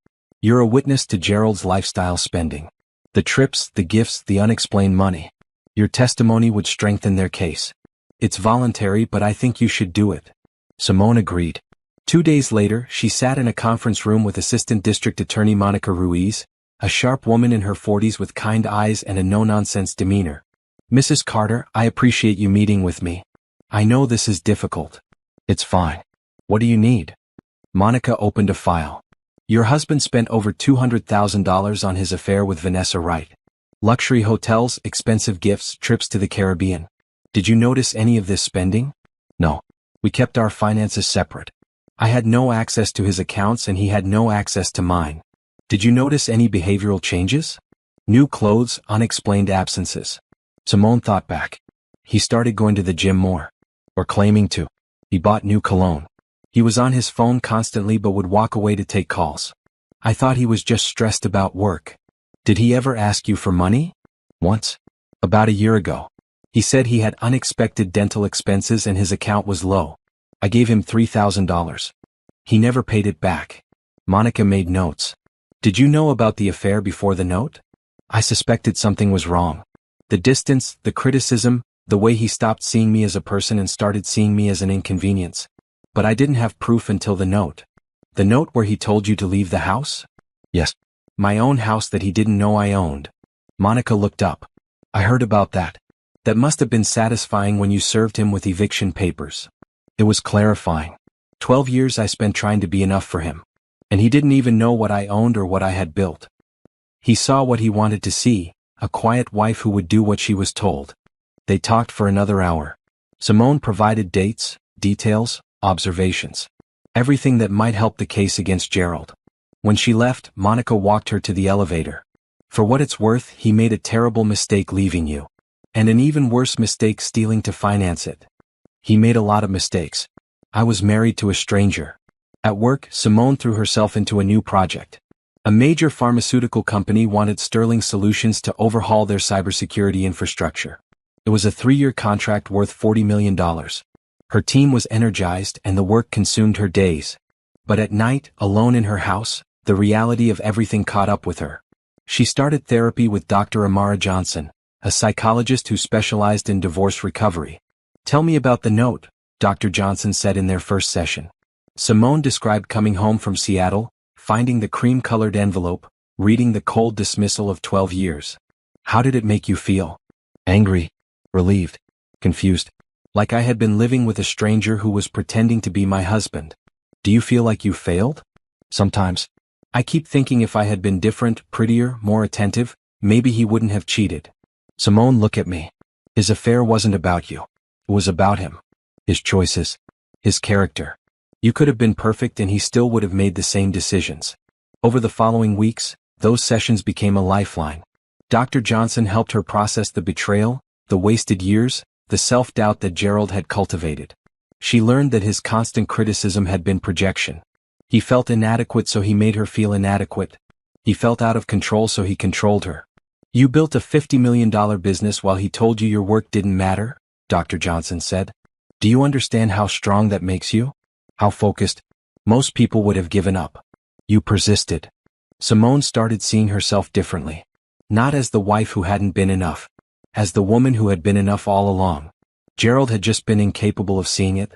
[SPEAKER 1] You're a witness to Gerald's lifestyle spending. The trips, the gifts, the unexplained money. Your testimony would strengthen their case. It's voluntary, but I think you should do it. Simone agreed. 2 days later, she sat in a conference room with Assistant District Attorney Monica Ruiz, a sharp woman in her 40s with kind eyes and a no-nonsense demeanor. Mrs. Carter, I appreciate you meeting with me. I know this is difficult. It's fine. What do you need? Monica opened a file. Your husband spent over $200,000 on his affair with Vanessa Wright. Luxury hotels, expensive gifts, trips to the Caribbean. Did you notice any of this spending? No. We kept our finances separate. I had no access to his accounts and he had no access to mine. Did you notice any behavioral changes? New clothes, unexplained absences. Simone thought back. He started going to the gym more. Or claiming to. He bought new cologne. He was on his phone constantly but would walk away to take calls. I thought he was just stressed about work. Did he ever ask you for money? Once. About a year ago. He said he had unexpected dental expenses and his account was low. I gave him $3,000. He never paid it back. Monica made notes. Did you know about the affair before the note? I suspected something was wrong. The distance, the criticism, the way he stopped seeing me as a person and started seeing me as an inconvenience. But I didn't have proof until the note. The note where he told you to leave the house? Yes. My own house that he didn't know I owned. Monica looked up. I heard about that. That must have been satisfying when you served him with eviction papers. It was clarifying. 12 years I spent trying to be enough for him. And he didn't even know what I owned or what I had built. He saw what he wanted to see, a quiet wife who would do what she was told. They talked for another hour. Simone provided dates, details, observations. Everything that might help the case against Gerald. When she left, Monica walked her to the elevator. For what it's worth, he made a terrible mistake leaving you. And an even worse mistake stealing to finance it. He made a lot of mistakes. I was married to a stranger. At work, Simone threw herself into a new project. A major pharmaceutical company wanted Sterling Solutions to overhaul their cybersecurity infrastructure. It was a 3-year contract worth $40 million. Her team was energized and the work consumed her days. But at night, alone in her house, the reality of everything caught up with her. She started therapy with Dr. Amara Johnson, a psychologist who specialized in divorce recovery. Tell me about the note, Dr. Johnson said in their first session. Simone described coming home from Seattle, finding the cream-colored envelope, reading the cold dismissal of 12 years. How did it make you feel? Angry, relieved, confused. Like I had been living with a stranger who was pretending to be my husband. Do you feel like you failed? Sometimes. I keep thinking if I had been different, prettier, more attentive, maybe he wouldn't have cheated. Simone, look at me. His affair wasn't about you. It was about him. His choices. His character. You could have been perfect and he still would have made the same decisions. Over the following weeks, those sessions became a lifeline. Dr. Johnson helped her process the betrayal, the wasted years, the self-doubt that Gerald had cultivated. She learned that his constant criticism had been projection. He felt inadequate so he made her feel inadequate. He felt out of control so he controlled her. You built a $50 million business while he told you your work didn't matter, Dr. Johnson said. Do you understand how strong that makes you? How focused? Most people would have given up. You persisted. Simone started seeing herself differently. Not as the wife who hadn't been enough. As the woman who had been enough all along. Gerald had just been incapable of seeing it.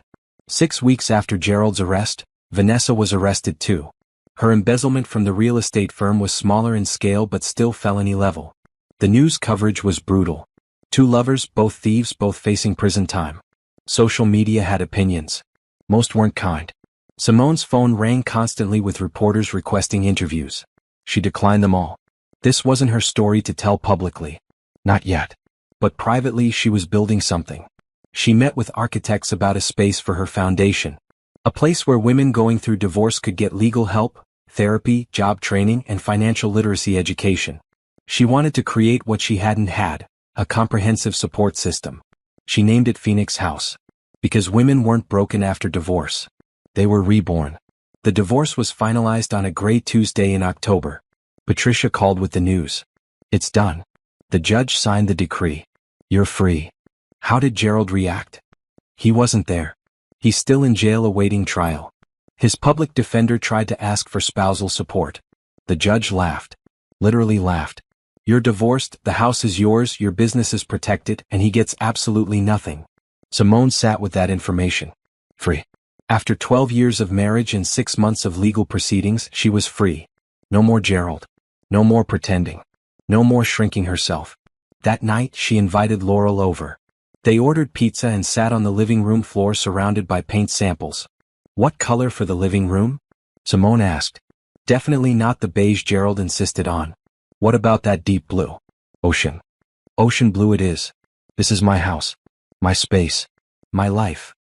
[SPEAKER 1] 6 weeks after Gerald's arrest, Vanessa was arrested too. Her embezzlement from the real estate firm was smaller in scale but still felony level. The news coverage was brutal. 2 lovers, both thieves, both facing prison time. Social media had opinions. Most weren't kind. Simone's phone rang constantly with reporters requesting interviews. She declined them all. This wasn't her story to tell publicly. Not yet. But privately she was building something. She met with architects about a space for her foundation. A place where women going through divorce could get legal help, therapy, job training, and financial literacy education. She wanted to create what she hadn't had, a comprehensive support system. She named it Phoenix House. Because women weren't broken after divorce. They were reborn. The divorce was finalized on a gray Tuesday in October. Patricia called with the news. It's done. The judge signed the decree. You're free. How did Gerald react? He wasn't there. He's still in jail awaiting trial. His public defender tried to ask for spousal support. The judge laughed. Literally laughed. You're divorced, the house is yours, your business is protected, and he gets absolutely nothing. Simone sat with that information. Free. After 12 years of marriage and 6 months of legal proceedings, she was free. No more Gerald. No more pretending. No more shrinking herself. That night, she invited Laurel over. They ordered pizza and sat on the living room floor surrounded by paint samples. What color for the living room? Simone asked. Definitely not the beige Gerald insisted on. What about that deep blue? Ocean. Ocean blue it is. This is my house. My space. My life.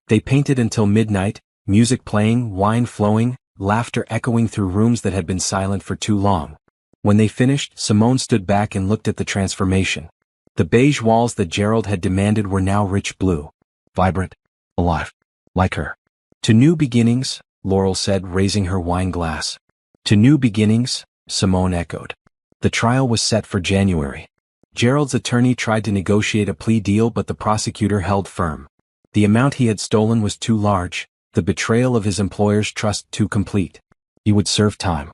[SPEAKER 1] They painted until midnight, music playing, wine flowing, laughter echoing through rooms that had been silent for too long. When they finished, Simone stood back and looked at the transformation. The beige walls that Gerald had demanded were now rich blue. Vibrant. Alive. Like her. To new beginnings, Laurel said, raising her wine glass. To new beginnings, Simone echoed. The trial was set for January. Gerald's attorney tried to negotiate a plea deal, but the prosecutor held firm. The amount he had stolen was too large, the betrayal of his employer's trust too complete. He would serve time.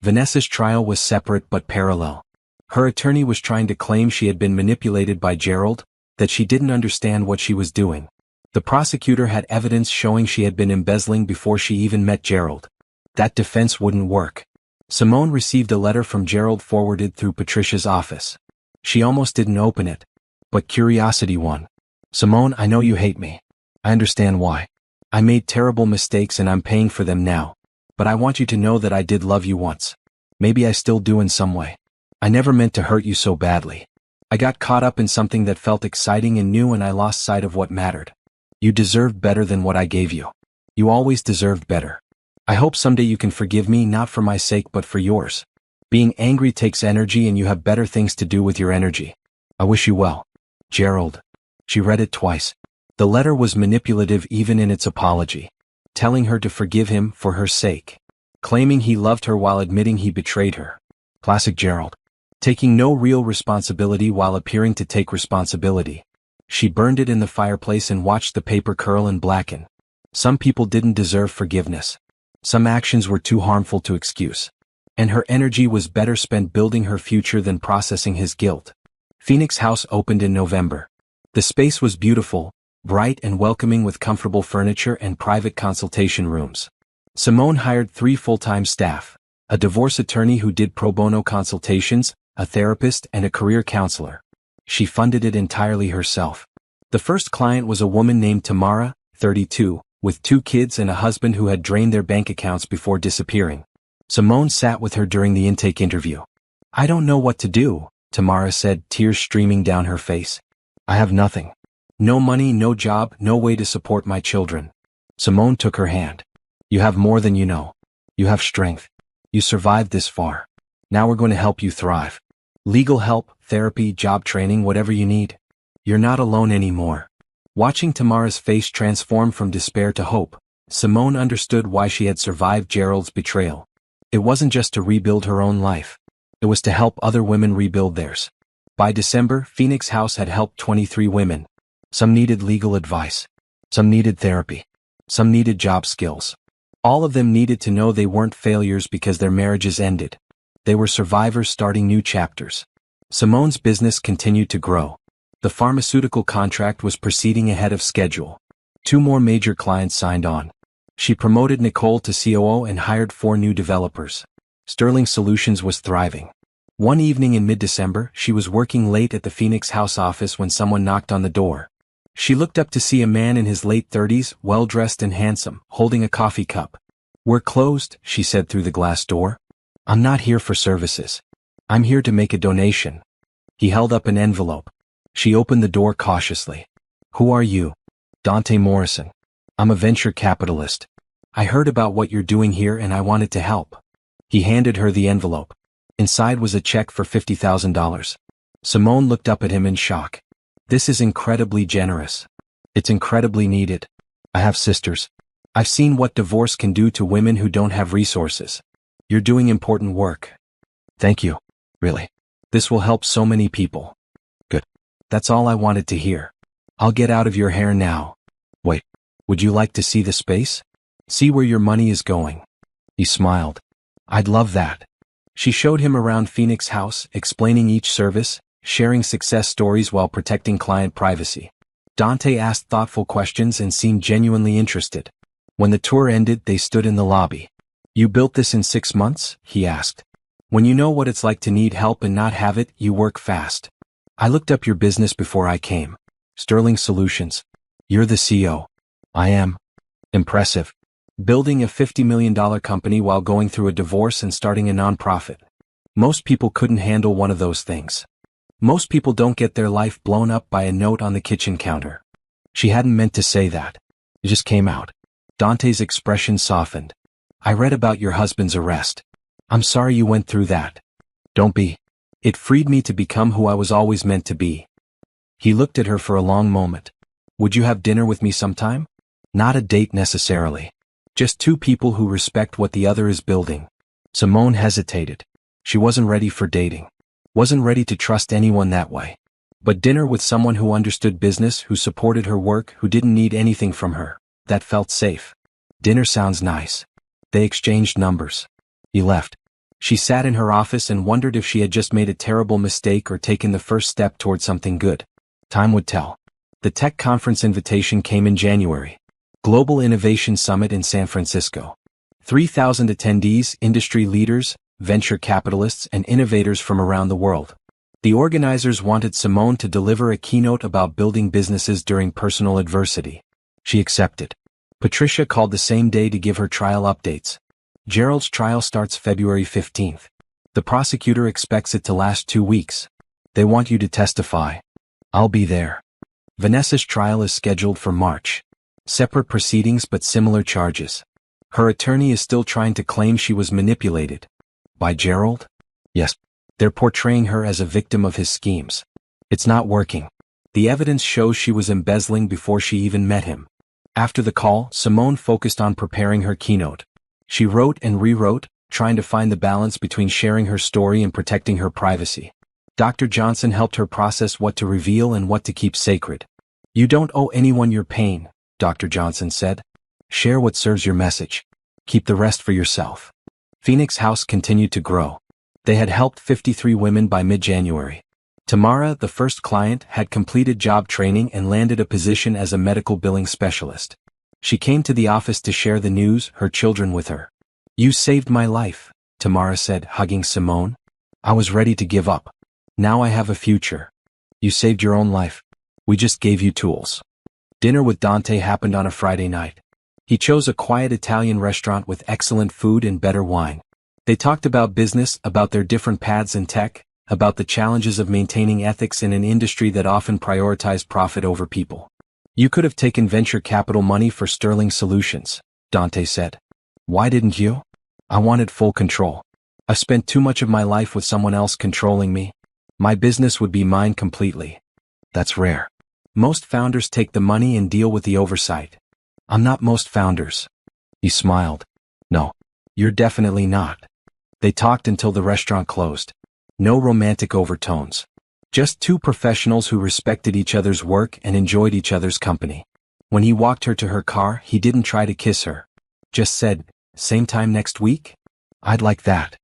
[SPEAKER 1] Vanessa's trial was separate but parallel. Her attorney was trying to claim she had been manipulated by Gerald, that she didn't understand what she was doing. The prosecutor had evidence showing she had been embezzling before she even met Gerald. That defense wouldn't work. Simone received a letter from Gerald forwarded through Patricia's office. She almost didn't open it. But curiosity won. Simone, I know you hate me. I understand why. I made terrible mistakes and I'm paying for them now. But I want you to know that I did love you once. Maybe I still do in some way. I never meant to hurt you so badly. I got caught up in something that felt exciting and new and I lost sight of what mattered. You deserved better than what I gave you. You always deserved better. I hope someday you can forgive me, not for my sake but for yours. Being angry takes energy and you have better things to do with your energy. I wish you well. Gerald. She read it twice. The letter was manipulative even in its apology. Telling her to forgive him for her sake. Claiming he loved her while admitting he betrayed her. Classic Gerald. Taking no real responsibility while appearing to take responsibility. She burned it in the fireplace and watched the paper curl and blacken. Some people didn't deserve forgiveness. Some actions were too harmful to excuse. And her energy was better spent building her future than processing his guilt. Phoenix House opened in November. The space was beautiful, bright and welcoming with comfortable furniture and private consultation rooms. Simone hired 3 full-time staff, a divorce attorney who did pro bono consultations, a therapist and a career counselor. She funded it entirely herself. The first client was a woman named Tamara, 32, with 2 kids and a husband who had drained their bank accounts before disappearing. Simone sat with her during the intake interview. I don't know what to do, Tamara said, tears streaming down her face. I have nothing. No money, no job, no way to support my children. Simone took her hand. You have more than you know. You have strength. You survived this far. Now we're going to help you thrive. Legal help, therapy, job training, whatever you need. You're not alone anymore. Watching Tamara's face transform from despair to hope, Simone understood why she had survived Gerald's betrayal. It wasn't just to rebuild her own life. It was to help other women rebuild theirs. By December, Phoenix House had helped 23 women. Some needed legal advice. Some needed therapy. Some needed job skills. All of them needed to know they weren't failures because their marriages ended. They were survivors starting new chapters. Simone's business continued to grow. The pharmaceutical contract was proceeding ahead of schedule. 2 more major clients signed on. She promoted Nicole to COO and hired 4 new developers. Sterling Solutions was thriving. One evening in mid-December, she was working late at the Phoenix House office when someone knocked on the door. She looked up to see a man in his late 30s, well-dressed and handsome, holding a coffee cup. We're closed, she said through the glass door. I'm not here for services. I'm here to make a donation. He held up an envelope. She opened the door cautiously. Who are you? Dante Morrison. I'm a venture capitalist. I heard about what you're doing here and I wanted to help. He handed her the envelope. Inside was a check for $50,000. Simone looked up at him in shock. This is incredibly generous. It's incredibly needed. I have sisters. I've seen what divorce can do to women who don't have resources. You're doing important work. Thank you. Really. This will help so many people. Good. That's all I wanted to hear. I'll get out of your hair now. Wait, would you like to see the space? See where your money is going? He smiled. I'd love that. She showed him around Phoenix House, explaining each service, sharing success stories while protecting client privacy. Dante asked thoughtful questions and seemed genuinely interested. When the tour ended, they stood in the lobby. You built this in 6 months? He asked. When you know what it's like to need help and not have it, you work fast. I looked up your business before I came. Sterling Solutions. You're the CEO. I am. Impressive. Building a $50 million company while going through a divorce and starting a nonprofit. Most people couldn't handle one of those things. Most people don't get their life blown up by a note on the kitchen counter. She hadn't meant to say that. It just came out. Dante's expression softened. I read about your husband's arrest. I'm sorry you went through that. Don't be. It freed me to become who I was always meant to be. He looked at her for a long moment. Would you have dinner with me sometime? Not a date necessarily. Just two people who respect what the other is building. Simone hesitated. She wasn't ready for dating. Wasn't ready to trust anyone that way. But dinner with someone who understood business, who supported her work, who didn't need anything from her, that felt safe. Dinner sounds nice. They exchanged numbers. He left. She sat in her office and wondered if she had just made a terrible mistake or taken the first step toward something good. Time would tell. The tech conference invitation came in January. Global Innovation Summit in San Francisco. 3,000 attendees, industry leaders, venture capitalists, and innovators from around the world. The organizers wanted Simone to deliver a keynote about building businesses during personal adversity. She accepted. Patricia called the same day to give her trial updates. Gerald's trial starts February 15th. The prosecutor expects it to last 2 weeks. They want you to testify. I'll be there. Vanessa's trial is scheduled for March. Separate proceedings but similar charges. Her attorney is still trying to claim she was manipulated. By Gerald? Yes. They're portraying her as a victim of his schemes. It's not working. The evidence shows she was embezzling before she even met him. After the call, Simone focused on preparing her keynote. She wrote and rewrote, trying to find the balance between sharing her story and protecting her privacy. Dr. Johnson helped her process what to reveal and what to keep sacred. You don't owe anyone your pain, Dr. Johnson said. Share what serves your message. Keep the rest for yourself. Phoenix House continued to grow. They had helped 53 women by mid-January. Tamara, the first client, had completed job training and landed a position as a medical billing specialist. She came to the office to share the news, her children with her. You saved my life, Tamara said, hugging Simone. I was ready to give up. Now I have a future. You saved your own life. We just gave you tools. Dinner with Dante happened on a Friday night. He chose a quiet Italian restaurant with excellent food and better wine. They talked about business, about their different paths in tech, about the challenges of maintaining ethics in an industry that often prioritized profit over people. You could have taken venture capital money for Sterling Solutions, Dante said. Why didn't you? I wanted full control. I've spent too much of my life with someone else controlling me. My business would be mine completely. That's rare. Most founders take the money and deal with the oversight. I'm not most founders. He smiled. No, you're definitely not. They talked until the restaurant closed. No romantic overtones. Just two professionals who respected each other's work and enjoyed each other's company. When he walked her to her car, he didn't try to kiss her. Just said, same time next week? I'd like that.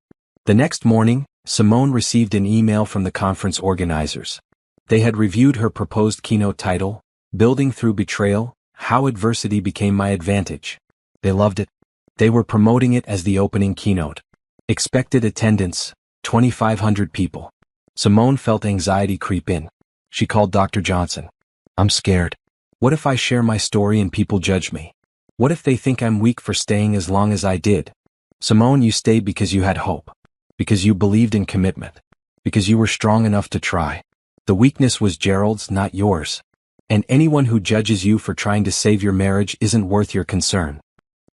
[SPEAKER 1] The next morning, Simone received an email from the conference organizers. They had reviewed her proposed keynote title, Building Through Betrayal, How Adversity Became My Advantage. They loved it. They were promoting it as the opening keynote. Expected attendance, 2,500 people. Simone felt anxiety creep in. She called Dr. Johnson. I'm scared. What if I share my story and people judge me? What if they think I'm weak for staying as long as I did? Simone, you stayed because you had hope. Because you believed in commitment. Because you were strong enough to try. The weakness was Gerald's, not yours. And anyone who judges you for trying to save your marriage isn't worth your concern.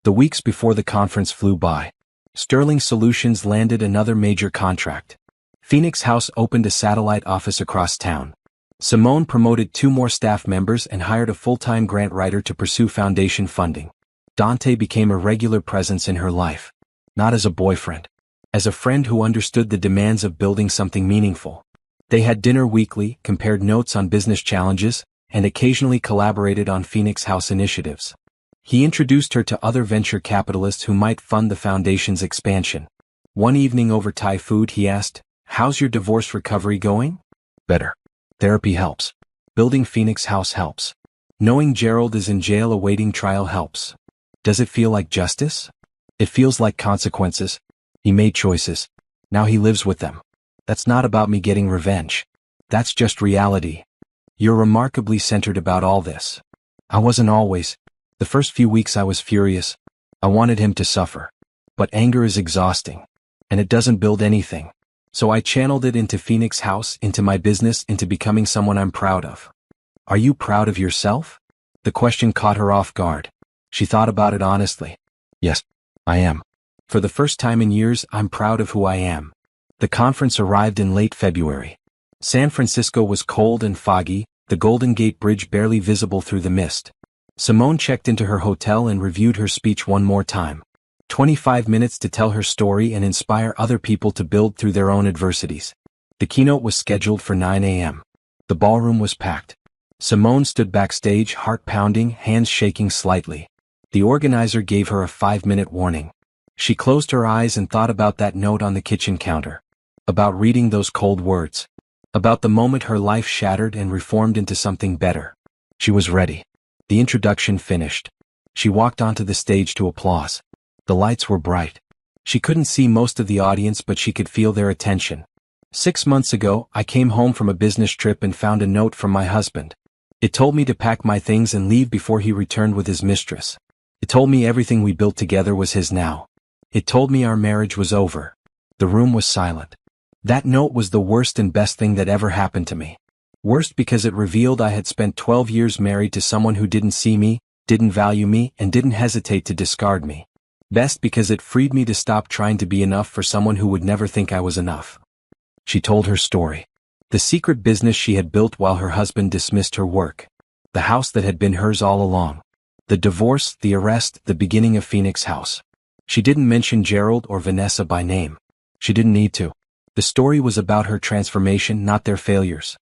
[SPEAKER 1] The weeks before the conference flew by. Sterling Solutions landed another major contract. Phoenix House opened a satellite office across town. Simone promoted 2 more staff members and hired a full-time grant writer to pursue foundation funding. Dante became a regular presence in her life. Not as a boyfriend. As a friend who understood the demands of building something meaningful. They had dinner weekly, compared notes on business challenges, and occasionally collaborated on Phoenix House initiatives. He introduced her to other venture capitalists who might fund the foundation's expansion. One evening over Thai food he asked, "How's your divorce recovery going?" "Better. Therapy helps. Building Phoenix House helps. Knowing Gerald is in jail awaiting trial helps. Does it feel like justice?" "It feels like consequences. He made choices. Now he lives with them. That's not about me getting revenge. That's just reality." "You're remarkably centered about all this." "I wasn't always. The first few weeks I was furious. I wanted him to suffer. But anger is exhausting. And it doesn't build anything. So I channeled it into Phoenix House, into my business, into becoming someone I'm proud of." "Are you proud of yourself?" The question caught her off guard. She thought about it honestly. "Yes, I am. For the first time in years, I'm proud of who I am." The conference arrived in late February. San Francisco was cold and foggy, the Golden Gate Bridge barely visible through the mist. Simone checked into her hotel and reviewed her speech one more time. 25 minutes to tell her story and inspire other people to build through their own adversities. The keynote was scheduled for 9 a.m. The ballroom was packed. Simone stood backstage, heart pounding, hands shaking slightly. The organizer gave her a 5-minute warning. She closed her eyes and thought about that note on the kitchen counter. About reading those cold words. About the moment her life shattered and reformed into something better. She was ready. The introduction finished. She walked onto the stage to applause. The lights were bright. She couldn't see most of the audience, but she could feel their attention. "6 months ago, I came home from a business trip and found a note from my husband. It told me to pack my things and leave before he returned with his mistress. It told me everything we built together was his now. It told me our marriage was over." The room was silent. That note was the worst and best thing that ever happened to me. Worst because it revealed I had spent 12 years married to someone who didn't see me, didn't value me, and didn't hesitate to discard me. Best because it freed me to stop trying to be enough for someone who would never think I was enough. She told her story. The secret business she had built while her husband dismissed her work. The house that had been hers all along. The divorce, the arrest, the beginning of Phoenix House. She didn't mention Gerald or Vanessa by name. She didn't need to. The story was about her transformation, not their failures.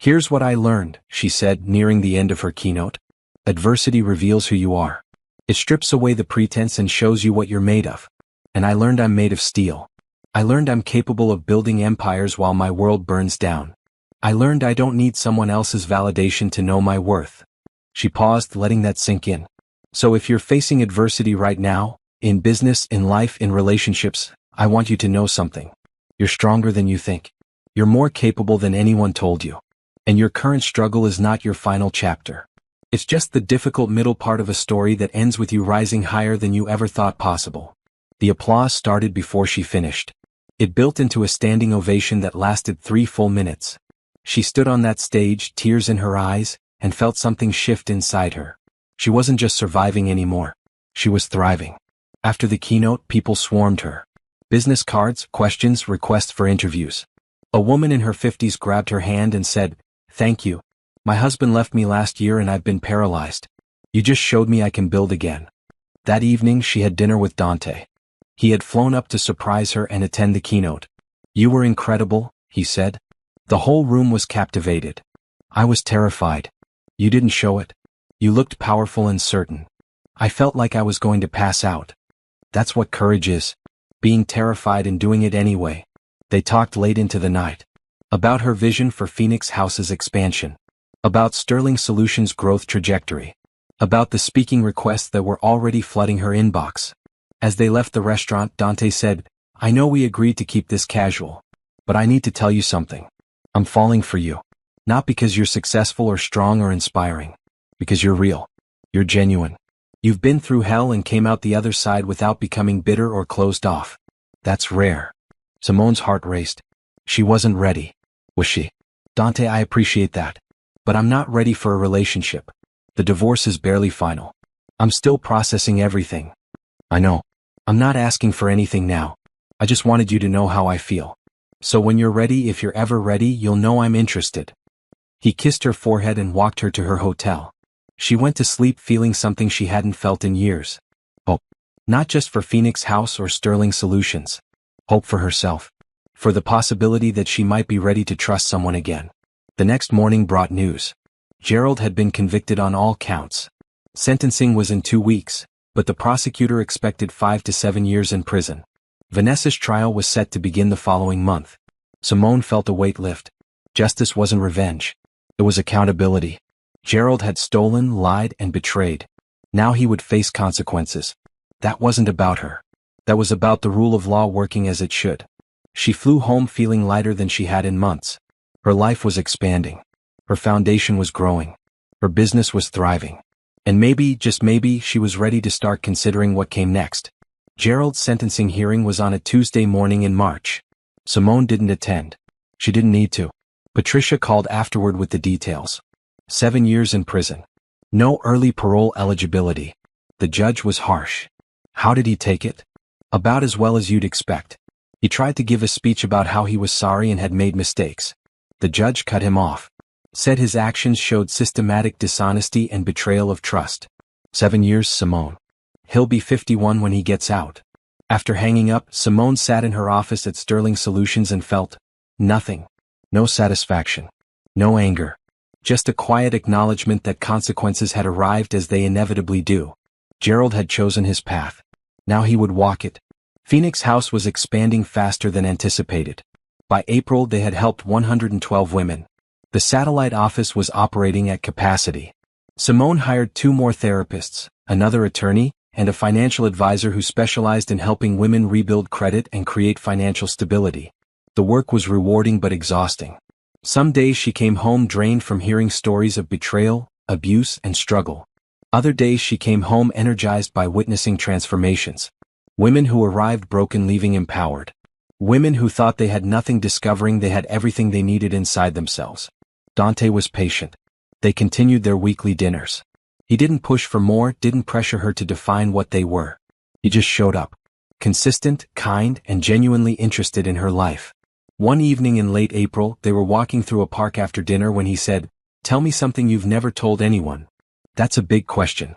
[SPEAKER 1] "Here's what I learned," she said, nearing the end of her keynote. "Adversity reveals who you are. It strips away the pretense and shows you what you're made of. And I learned I'm made of steel. I learned I'm capable of building empires while my world burns down. I learned I don't need someone else's validation to know my worth." She paused, letting that sink in. So if you're facing adversity right now, in business, in life, in relationships, I want you to know something. You're stronger than you think. You're more capable than anyone told you. And your current struggle is not your final chapter. It's just the difficult middle part of a story that ends with you rising higher than you ever thought possible. The applause started before she finished. It built into a standing ovation that lasted 3 full minutes. She stood on that stage, tears in her eyes, and felt something shift inside her. She wasn't just surviving anymore. She was thriving. After the keynote, people swarmed her. Business cards, questions, requests for interviews. A woman in her 50s grabbed her hand and said, "Thank you. My husband left me last year and I've been paralyzed. You just showed me I can build again." That evening she had dinner with Dante. He had flown up to surprise her and attend the keynote. "You were incredible," he said. The whole room was captivated. "I was terrified. You didn't show it. You looked powerful and certain. I felt like I was going to pass out." That's what courage is. Being terrified and doing it anyway. They talked late into the night. About her vision for Phoenix House's expansion. About Sterling Solutions' growth trajectory. About the speaking requests that were already flooding her inbox. As they left the restaurant, Dante said, "I know we agreed to keep this casual. But I need to tell you something. I'm falling for you. Not because you're successful or strong or inspiring. Because you're real. You're genuine. You've been through hell and came out the other side without becoming bitter or closed off. That's rare." Simone's heart raced. She wasn't ready. Was she? "Dante, I appreciate that. But I'm not ready for a relationship. The divorce is barely final. I'm still processing everything." "I know. I'm not asking for anything now. I just wanted you to know how I feel. So when you're ready, if you're ever ready, you'll know I'm interested." He kissed her forehead and walked her to her hotel. She went to sleep feeling something she hadn't felt in years. Hope. Not just for Phoenix House or Sterling Solutions. Hope for herself. For the possibility that she might be ready to trust someone again. The next morning brought news. Gerald had been convicted on all counts. Sentencing was in 2 weeks, but the prosecutor expected 5 to 7 years in prison. Vanessa's trial was set to begin the following month. Simone felt a weight lift. Justice wasn't revenge. It was accountability. Gerald had stolen, lied, and betrayed. Now he would face consequences. That wasn't about her. That was about the rule of law working as it should. She flew home feeling lighter than she had in months. Her life was expanding. Her foundation was growing. Her business was thriving. And maybe, just maybe, she was ready to start considering what came next. Gerald's sentencing hearing was on a Tuesday morning in March. Simone didn't attend. She didn't need to. Patricia called afterward with the details. 7 years in prison. No early parole eligibility. The judge was harsh. How did he take it? About as well as you'd expect. He tried to give a speech about how he was sorry and had made mistakes. The judge cut him off. Said his actions showed systematic dishonesty and betrayal of trust. 7 years, Simone. He'll be 51 when he gets out. After hanging up, Simone sat in her office at Sterling Solutions and felt nothing. No satisfaction. No anger. Just a quiet acknowledgement that consequences had arrived as they inevitably do. Gerald had chosen his path. Now he would walk it. Phoenix House was expanding faster than anticipated. By April they had helped 112 women. The satellite office was operating at capacity. Simone hired 2 more therapists, another attorney, and a financial advisor who specialized in helping women rebuild credit and create financial stability. The work was rewarding but exhausting. Some days she came home drained from hearing stories of betrayal, abuse, and struggle. Other days she came home energized by witnessing transformations. Women who arrived broken leaving empowered. Women who thought they had nothing discovering they had everything they needed inside themselves. Dante was patient. They continued their weekly dinners. He didn't push for more, didn't pressure her to define what they were. He just showed up. Consistent, kind, and genuinely interested in her life. One evening in late April, they were walking through a park after dinner when he said, "Tell me something you've never told anyone." "That's a big question.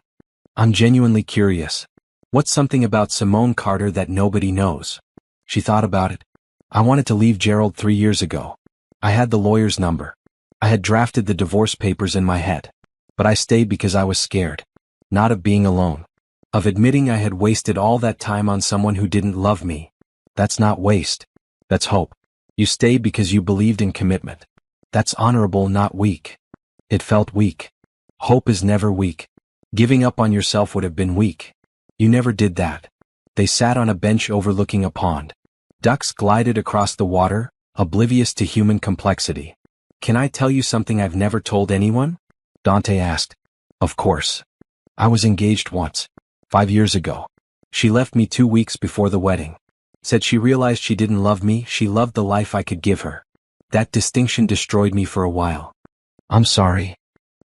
[SPEAKER 1] I'm genuinely curious. What's something about Simone Carter that nobody knows?" She thought about it. "I wanted to leave Gerald 3 years ago. I had the lawyer's number. I had drafted the divorce papers in my head. But I stayed because I was scared. Not of being alone. Of admitting I had wasted all that time on someone who didn't love me. That's not waste. That's hope. You stay because you believed in commitment. That's honorable, not weak." It felt weak. Hope is never weak. Giving up on yourself would have been weak. You never did that. They sat on a bench overlooking a pond. Ducks glided across the water, oblivious to human complexity. "Can I tell you something I've never told anyone?" Dante asked. "Of course. I was engaged once. 5 years ago. She left me 2 weeks before the wedding. Said she realized she didn't love me, she loved the life I could give her. That distinction destroyed me for a while. I'm sorry.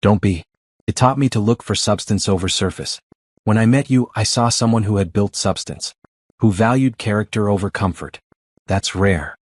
[SPEAKER 1] Don't be. It taught me to look for substance over surface. When I met you, I saw someone who had built substance. Who valued character over comfort. That's rare.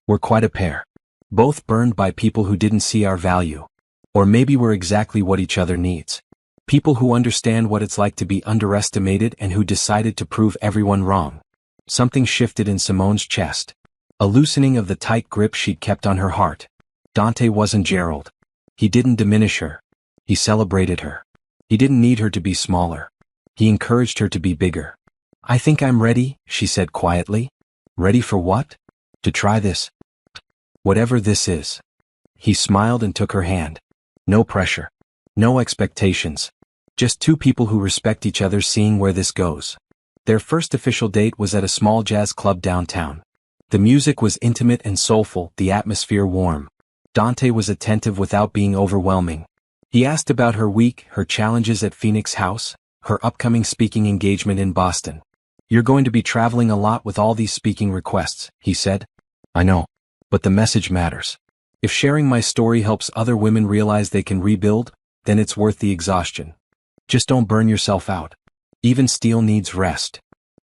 [SPEAKER 1] We're quite a pair. Both burned by people who didn't see our value. Or maybe we're exactly what each other needs. People who understand what it's like to be underestimated and who decided to prove everyone wrong." Something shifted in Simone's chest. A loosening of the tight grip she'd kept on her heart. Dante wasn't Gerald. He didn't diminish her. He celebrated her. He didn't need her to be smaller. He encouraged her to be bigger. "I think I'm ready," she said quietly. "Ready for what?" "To try this. Whatever this is." He smiled and took her hand. No pressure. No expectations. Just 2 people who respect each other seeing where this goes. Their first official date was at a small jazz club downtown. The music was intimate and soulful, the atmosphere warm. Dante was attentive without being overwhelming. He asked about her week, her challenges at Phoenix House, her upcoming speaking engagement in Boston. "You're going to be traveling a lot with all these speaking requests," he said. "I know. But the message matters. If sharing my story helps other women realize they can rebuild, then it's worth the exhaustion. Just don't burn yourself out. Even steel needs rest."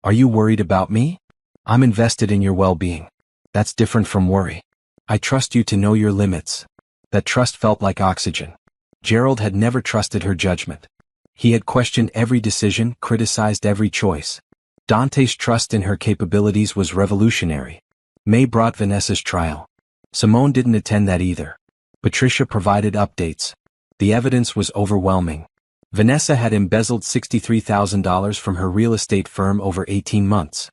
[SPEAKER 1] Are you worried about me? I'm invested in your well-being. That's different from worry. I trust you to know your limits. That trust felt like oxygen. Gerald had never trusted her judgment. He had questioned every decision, criticized every choice. Dante's trust in her capabilities was revolutionary. May brought Vanessa's trial. Simone didn't attend that either. Patricia provided updates. The evidence was overwhelming. Vanessa had embezzled $63,000 from her real estate firm over 18 months.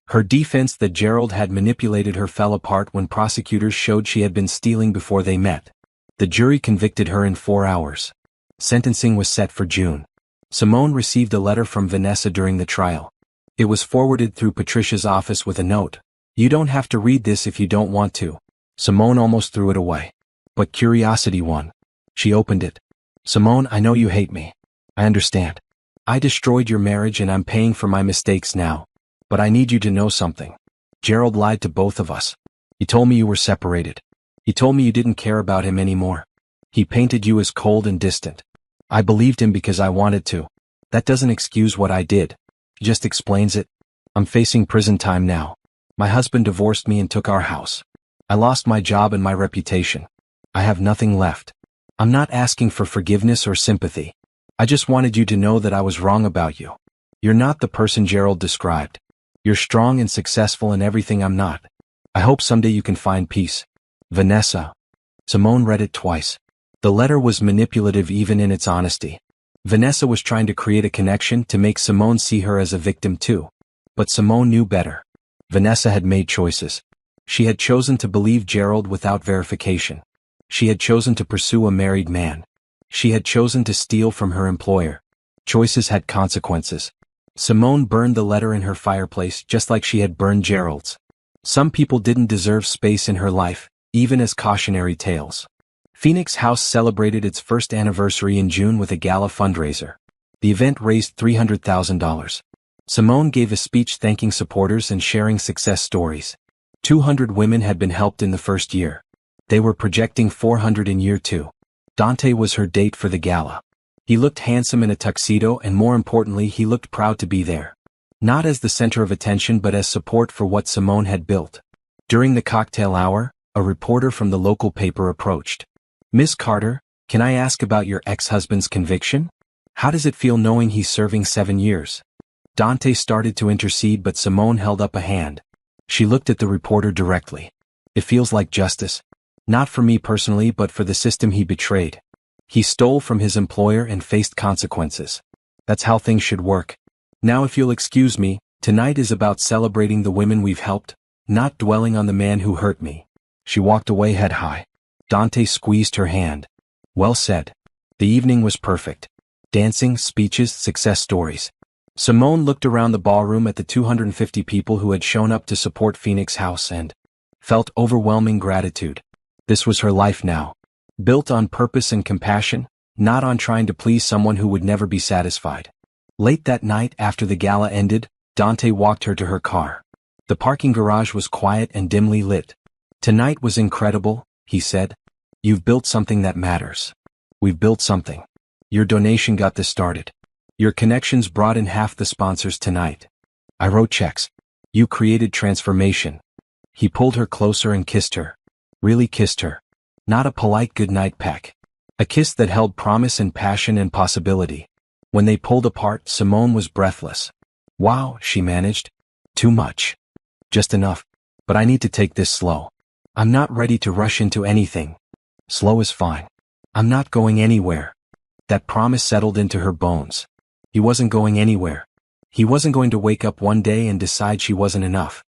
[SPEAKER 1] Her defense that Gerald had manipulated her fell apart when prosecutors showed she had been stealing before they met. The jury convicted her in 4 hours. Sentencing was set for June. Simone received a letter from Vanessa during the trial. It was forwarded through Patricia's office with a note. You don't have to read this if you don't want to. Simone almost threw it away. But curiosity won. She opened it. Simone, I know you hate me. I understand. I destroyed your marriage and I'm paying for my mistakes now. But I need you to know something. Gerald lied to both of us. He told me you were separated. He told me you didn't care about him anymore. He painted you as cold and distant. I believed him because I wanted to. That doesn't excuse what I did. It just explains it. I'm facing prison time now. My husband divorced me and took our house. I lost my job and my reputation. I have nothing left. I'm not asking for forgiveness or sympathy. I just wanted you to know that I was wrong about you. You're not the person Gerald described. You're strong and successful in everything I'm not. I hope someday you can find peace. Vanessa. Simone read it twice. The letter was manipulative even in its honesty. Vanessa was trying to create a connection to make Simone see her as a victim too. But Simone knew better. Vanessa had made choices. She had chosen to believe Gerald without verification. She had chosen to pursue a married man. She had chosen to steal from her employer. Choices had consequences. Simone burned the letter in her fireplace just like she had burned Gerald's. Some people didn't deserve space in her life, even as cautionary tales. Phoenix House celebrated its first anniversary in June with a gala fundraiser. The event raised $300,000. Simone gave a speech thanking supporters and sharing success stories. 200 women had been helped in the first year. They were projecting 400 in year 2. Dante was her date for the gala. He looked handsome in a tuxedo and more importantly he looked proud to be there. Not as the center of attention but as support for what Simone had built. During the cocktail hour, a reporter from the local paper approached. Miss Carter, can I ask about your ex-husband's conviction? How does it feel knowing he's serving 7 years? Dante started to intercede but Simone held up a hand. She looked at the reporter directly. It feels like justice. Not for me personally but for the system he betrayed. He stole from his employer and faced consequences. That's how things should work. Now if you'll excuse me, tonight is about celebrating the women we've helped, not dwelling on the man who hurt me. She walked away head high. Dante squeezed her hand. Well said. The evening was perfect. Dancing, speeches, success stories. Simone looked around the ballroom at the 250 people who had shown up to support Phoenix House and felt overwhelming gratitude. This was her life now. Built on purpose and compassion, not on trying to please someone who would never be satisfied. Late that night after the gala ended, Dante walked her to her car. The parking garage was quiet and dimly lit. Tonight was incredible, he said. You've built something that matters. We've built something. Your donation got this started. Your connections brought in half the sponsors tonight. I wrote checks. You created transformation. He pulled her closer and kissed her. Really kissed her. Not a polite goodnight peck. A kiss that held promise and passion and possibility. When they pulled apart, Simone was breathless. Wow, she managed. Too much. Just enough. But I need to take this slow. I'm not ready to rush into anything. Slow is fine. I'm not going anywhere. That promise settled into her bones. He wasn't going anywhere. He wasn't going to wake up one day and decide she wasn't enough.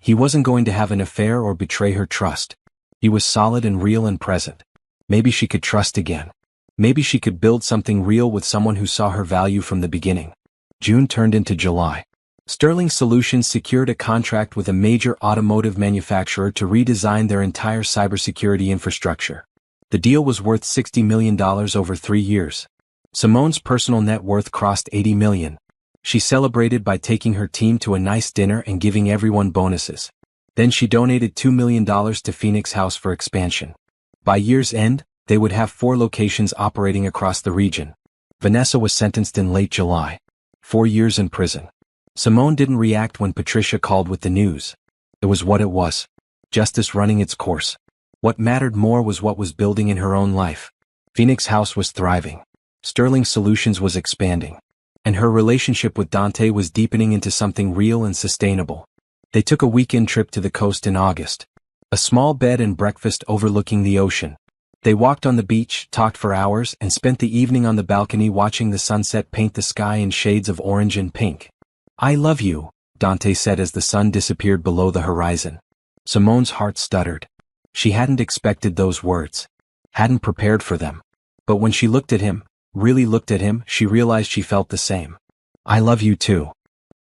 [SPEAKER 1] He wasn't going to have an affair or betray her trust. He was solid and real and present. Maybe she could trust again. Maybe she could build something real with someone who saw her value from the beginning. June turned into July. Sterling Solutions secured a contract with a major automotive manufacturer to redesign their entire cybersecurity infrastructure. The deal was worth $60 million over 3 years. Simone's personal net worth crossed $80 million. She celebrated by taking her team to a nice dinner and giving everyone bonuses. Then she donated $2 million to Phoenix House for expansion. By year's end, they would have 4 locations operating across the region. Vanessa was sentenced in late July. 4 years in prison. Simone didn't react when Patricia called with the news. It was what it was. Justice running its course. What mattered more was what was building in her own life. Phoenix House was thriving. Sterling Solutions was expanding. And her relationship with Dante was deepening into something real and sustainable. They took a weekend trip to the coast in August. A small bed and breakfast overlooking the ocean. They walked on the beach, talked for hours, and spent the evening on the balcony watching the sunset paint the sky in shades of orange and pink. "I love you," Dante said as the sun disappeared below the horizon. Simone's heart stuttered. She hadn't expected those words. Hadn't prepared for them. But when she looked at him, really looked at him, she realized she felt the same. "I love you too."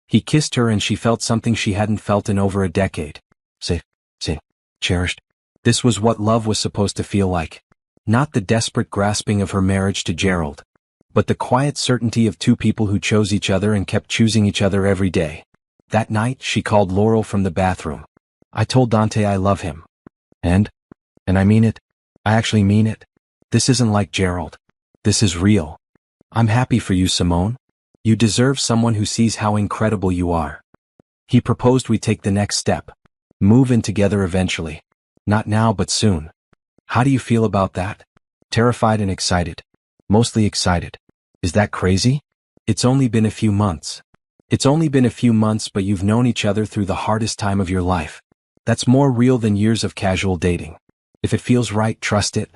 [SPEAKER 1] He kissed her and she felt something she hadn't felt in over a decade. Safe, cherished. This was what love was supposed to feel like. Not the desperate grasping of her marriage to Gerald, but the quiet certainty of two people who chose each other and kept choosing each other every day. That night, she called Laurel from the bathroom. "I told Dante I love him. And I mean it. I actually mean it. This isn't like Gerald. This is real. I'm happy for you, Simone. You deserve someone who sees how incredible you are." He proposed we take the next step. Move in together eventually. Not now but soon. How do you feel about that? Terrified and excited. Mostly excited. Is that crazy? It's only been a few months. It's only been a few months, but you've known each other through the hardest time of your life. That's more real than years of casual dating. If it feels right, trust it.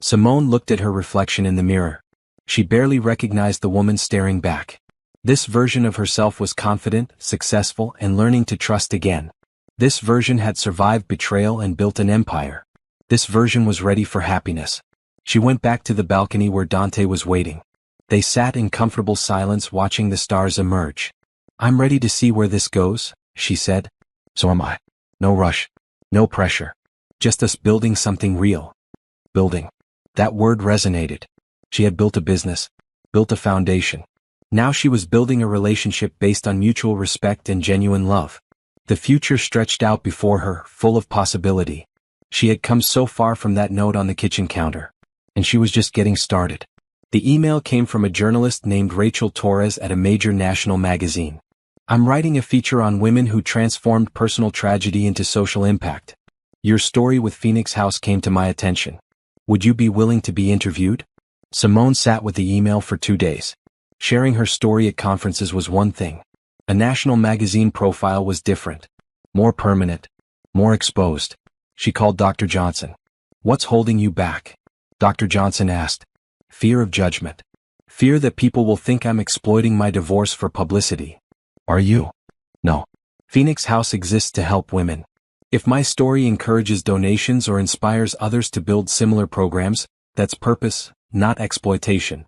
[SPEAKER 1] Simone looked at her reflection in the mirror. She barely recognized the woman staring back. This version of herself was confident, successful, and learning to trust again. This version had survived betrayal and built an empire. This version was ready for happiness. She went back to the balcony where Dante was waiting. They sat in comfortable silence watching the stars emerge. "I'm ready to see where this goes," she said. "So am I. No rush. No pressure. Just us building something real." Building. That word resonated. She had built a business. Built a foundation. Now she was building a relationship based on mutual respect and genuine love. The future stretched out before her, full of possibility. She had come so far from that note on the kitchen counter. And she was just getting started. The email came from a journalist named Rachel Torres at a major national magazine. "I'm writing a feature on women who transformed personal tragedy into social impact. Your story with Phoenix House came to my attention. Would you be willing to be interviewed?" Simone sat with the email for 2 days. Sharing her story at conferences was one thing. A national magazine profile was different. More permanent. More exposed. She called Dr. Johnson. "What's holding you back?" Dr. Johnson asked. "Fear of judgment. Fear that people will think I'm exploiting my divorce for publicity." "Are you?" "No. Phoenix House exists to help women. If my story encourages donations or inspires others to build similar programs, that's purpose, not exploitation.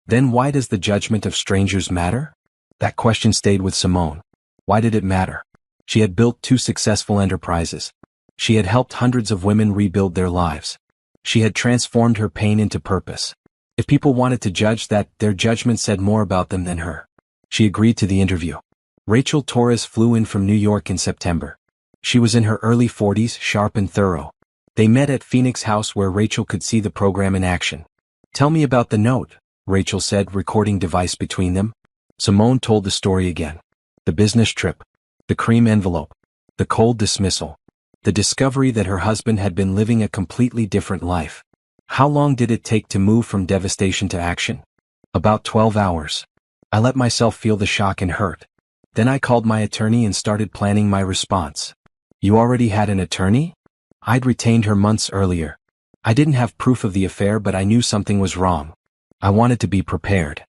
[SPEAKER 1] Then why does the judgment of strangers matter?" That question stayed with Simone. Why did it matter? She had built 2 successful enterprises. She had helped hundreds of women rebuild their lives. She had transformed her pain into purpose. If people wanted to judge that, their judgment said more about them than her. She agreed to the interview. Rachel Torres flew in from New York in September. She was in her early 40s, sharp and thorough. They met at Phoenix House where Rachel could see the program in action. "Tell me about the note," Rachel said, recording device between them. Simone told the story again. The business trip. The cream envelope. The cold dismissal. The discovery that her husband had been living a completely different life. How long did it take to move from devastation to action? About 12 hours. I let myself feel the shock and hurt. Then I called my attorney and started planning my response. "You already had an attorney?" I'd retained her months earlier. I didn't have proof of the affair, but I knew something was wrong. I wanted to be prepared.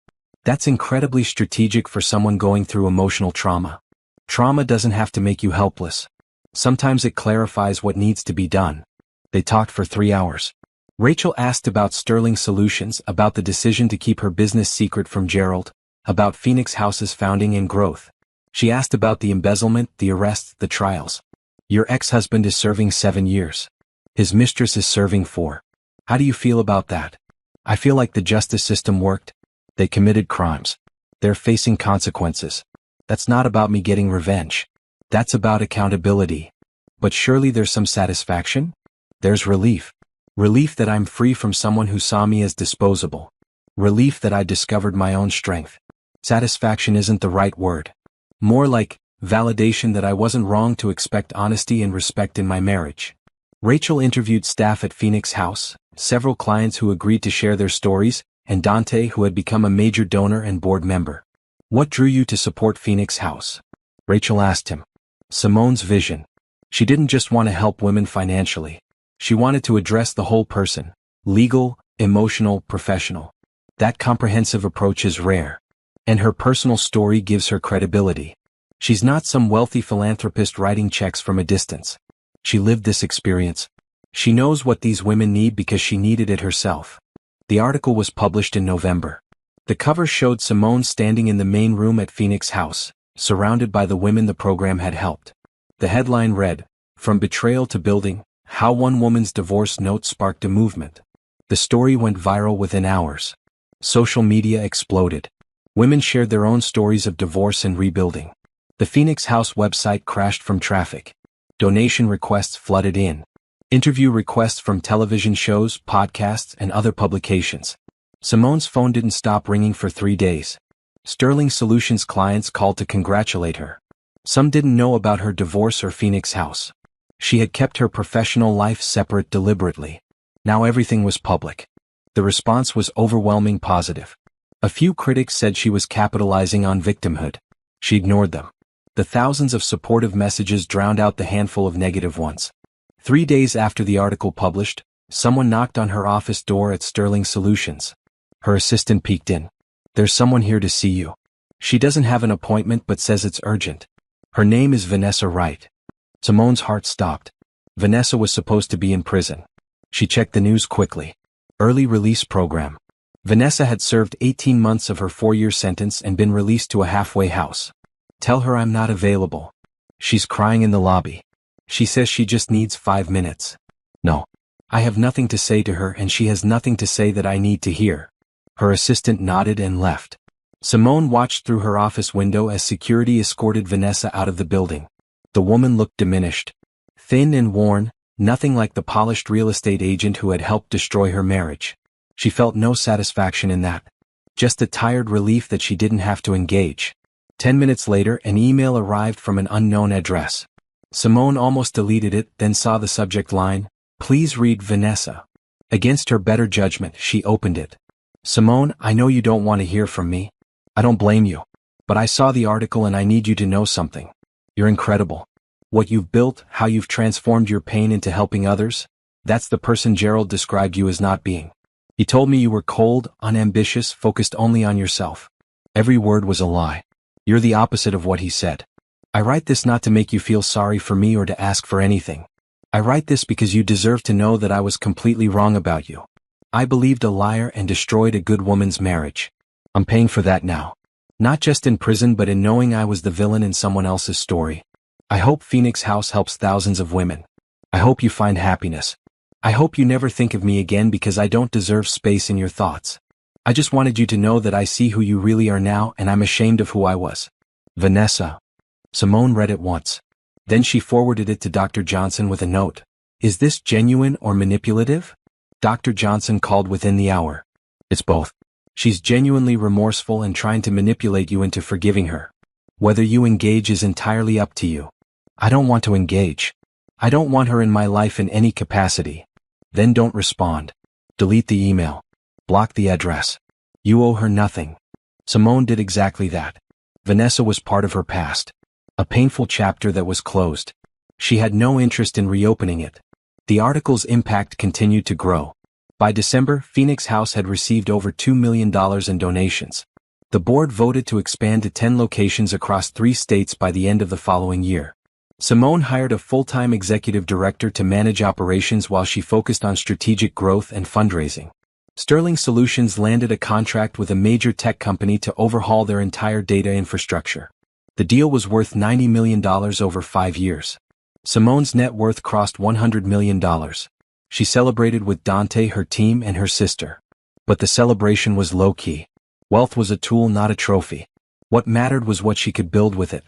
[SPEAKER 1] That's incredibly strategic for someone going through emotional trauma. Trauma doesn't have to make you helpless. Sometimes it clarifies what needs to be done. They talked for 3 hours. Rachel asked about Sterling Solutions, about the decision to keep her business secret from Gerald, about Phoenix House's founding and growth. She asked about the embezzlement, the arrests, the trials. "Your ex-husband is serving 7 years. His mistress is serving 4. How do you feel about that?" "I feel like the justice system worked. They committed crimes. They're facing consequences. That's not about me getting revenge. That's about accountability. But surely there's some satisfaction? There's relief. Relief that I'm free from someone who saw me as disposable. Relief that I discovered my own strength. Satisfaction isn't the right word. More like validation that I wasn't wrong to expect honesty and respect in my marriage. Rachel interviewed staff at Phoenix House, several clients who agreed to share their stories, and Dante, who had become a major donor and board member. What drew you to support Phoenix House? Rachel asked him. Simone's vision. She didn't just want to help women financially. She wanted to address the whole person. Legal, emotional, professional. That comprehensive approach is rare. And her personal story gives her credibility. She's not some wealthy philanthropist writing checks from a distance. She lived this experience. She knows what these women need because she needed it herself. The article was published in November. The cover showed Simone standing in the main room at Phoenix House, surrounded by the women the program had helped. The headline read, "From Betrayal to Building, How One Woman's Divorce Note Sparked a Movement." The story went viral within hours. Social media exploded. Women shared their own stories of divorce and rebuilding. The Phoenix House website crashed from traffic. Donation requests flooded in. Interview requests from television shows, podcasts, and other publications. Simone's phone didn't stop ringing for 3 days. Sterling Solutions clients called to congratulate her. Some didn't know about her divorce or Phoenix House. She had kept her professional life separate deliberately. Now everything was public. The response was overwhelmingly positive. A few critics said she was capitalizing on victimhood. She ignored them. The thousands of supportive messages drowned out the handful of negative ones. 3 days after the article published, someone knocked on her office door at Sterling Solutions. Her assistant peeked in. "There's someone here to see you. She doesn't have an appointment but says it's urgent." Her name is Vanessa Wright. Simone's heart stopped. Vanessa was supposed to be in prison. She checked the news quickly. Early release program. Vanessa had served 18 months of her 4-year sentence and been released to a halfway house. "Tell her I'm not available. She's crying in the lobby. She says she just needs 5 minutes." "No. I have nothing to say to her and she has nothing to say that I need to hear." Her assistant nodded and left. Simone watched through her office window as security escorted Vanessa out of the building. The woman looked diminished. Thin and worn, nothing like the polished real estate agent who had helped destroy her marriage. She felt no satisfaction in that. Just a tired relief that she didn't have to engage. 10 minutes later, an email arrived from an unknown address. Simone almost deleted it, then saw the subject line, "Please read Vanessa." Against her better judgment, she opened it. "Simone, I know you don't want to hear from me. I don't blame you. But I saw the article and I need you to know something. You're incredible. What you've built, how you've transformed your pain into helping others, that's the person Gerald described you as not being. He told me you were cold, unambitious, focused only on yourself. Every word was a lie. You're the opposite of what he said. I write this not to make you feel sorry for me or to ask for anything. I write this because you deserve to know that I was completely wrong about you. I believed a liar and destroyed a good woman's marriage. I'm paying for that now. Not just in prison but in knowing I was the villain in someone else's story. I hope Phoenix House helps thousands of women. I hope you find happiness. I hope you never think of me again because I don't deserve space in your thoughts. I just wanted you to know that I see who you really are now and I'm ashamed of who I was. Vanessa." Simone read it once. Then she forwarded it to Dr. Johnson with a note. "Is this genuine or manipulative?" Dr. Johnson called within the hour. "It's both. She's genuinely remorseful and trying to manipulate you into forgiving her. Whether you engage is entirely up to you." "I don't want to engage. I don't want her in my life in any capacity." "Then don't respond. Delete the email. Block the address. You owe her nothing." Simone did exactly that. Vanessa was part of her past. A painful chapter that was closed. She had no interest in reopening it. The article's impact continued to grow. By December, Phoenix House had received over $2 million in donations. The board voted to expand to 10 locations across 3 states by the end of the following year. Simone hired a full-time executive director to manage operations while she focused on strategic growth and fundraising. Sterling Solutions landed a contract with a major tech company to overhaul their entire data infrastructure. The deal was worth $90 million over 5 years. Simone's net worth crossed $100 million. She celebrated with Dante, her team, and her sister. But the celebration was low-key. Wealth was a tool, not a trophy. What mattered was what she could build with it.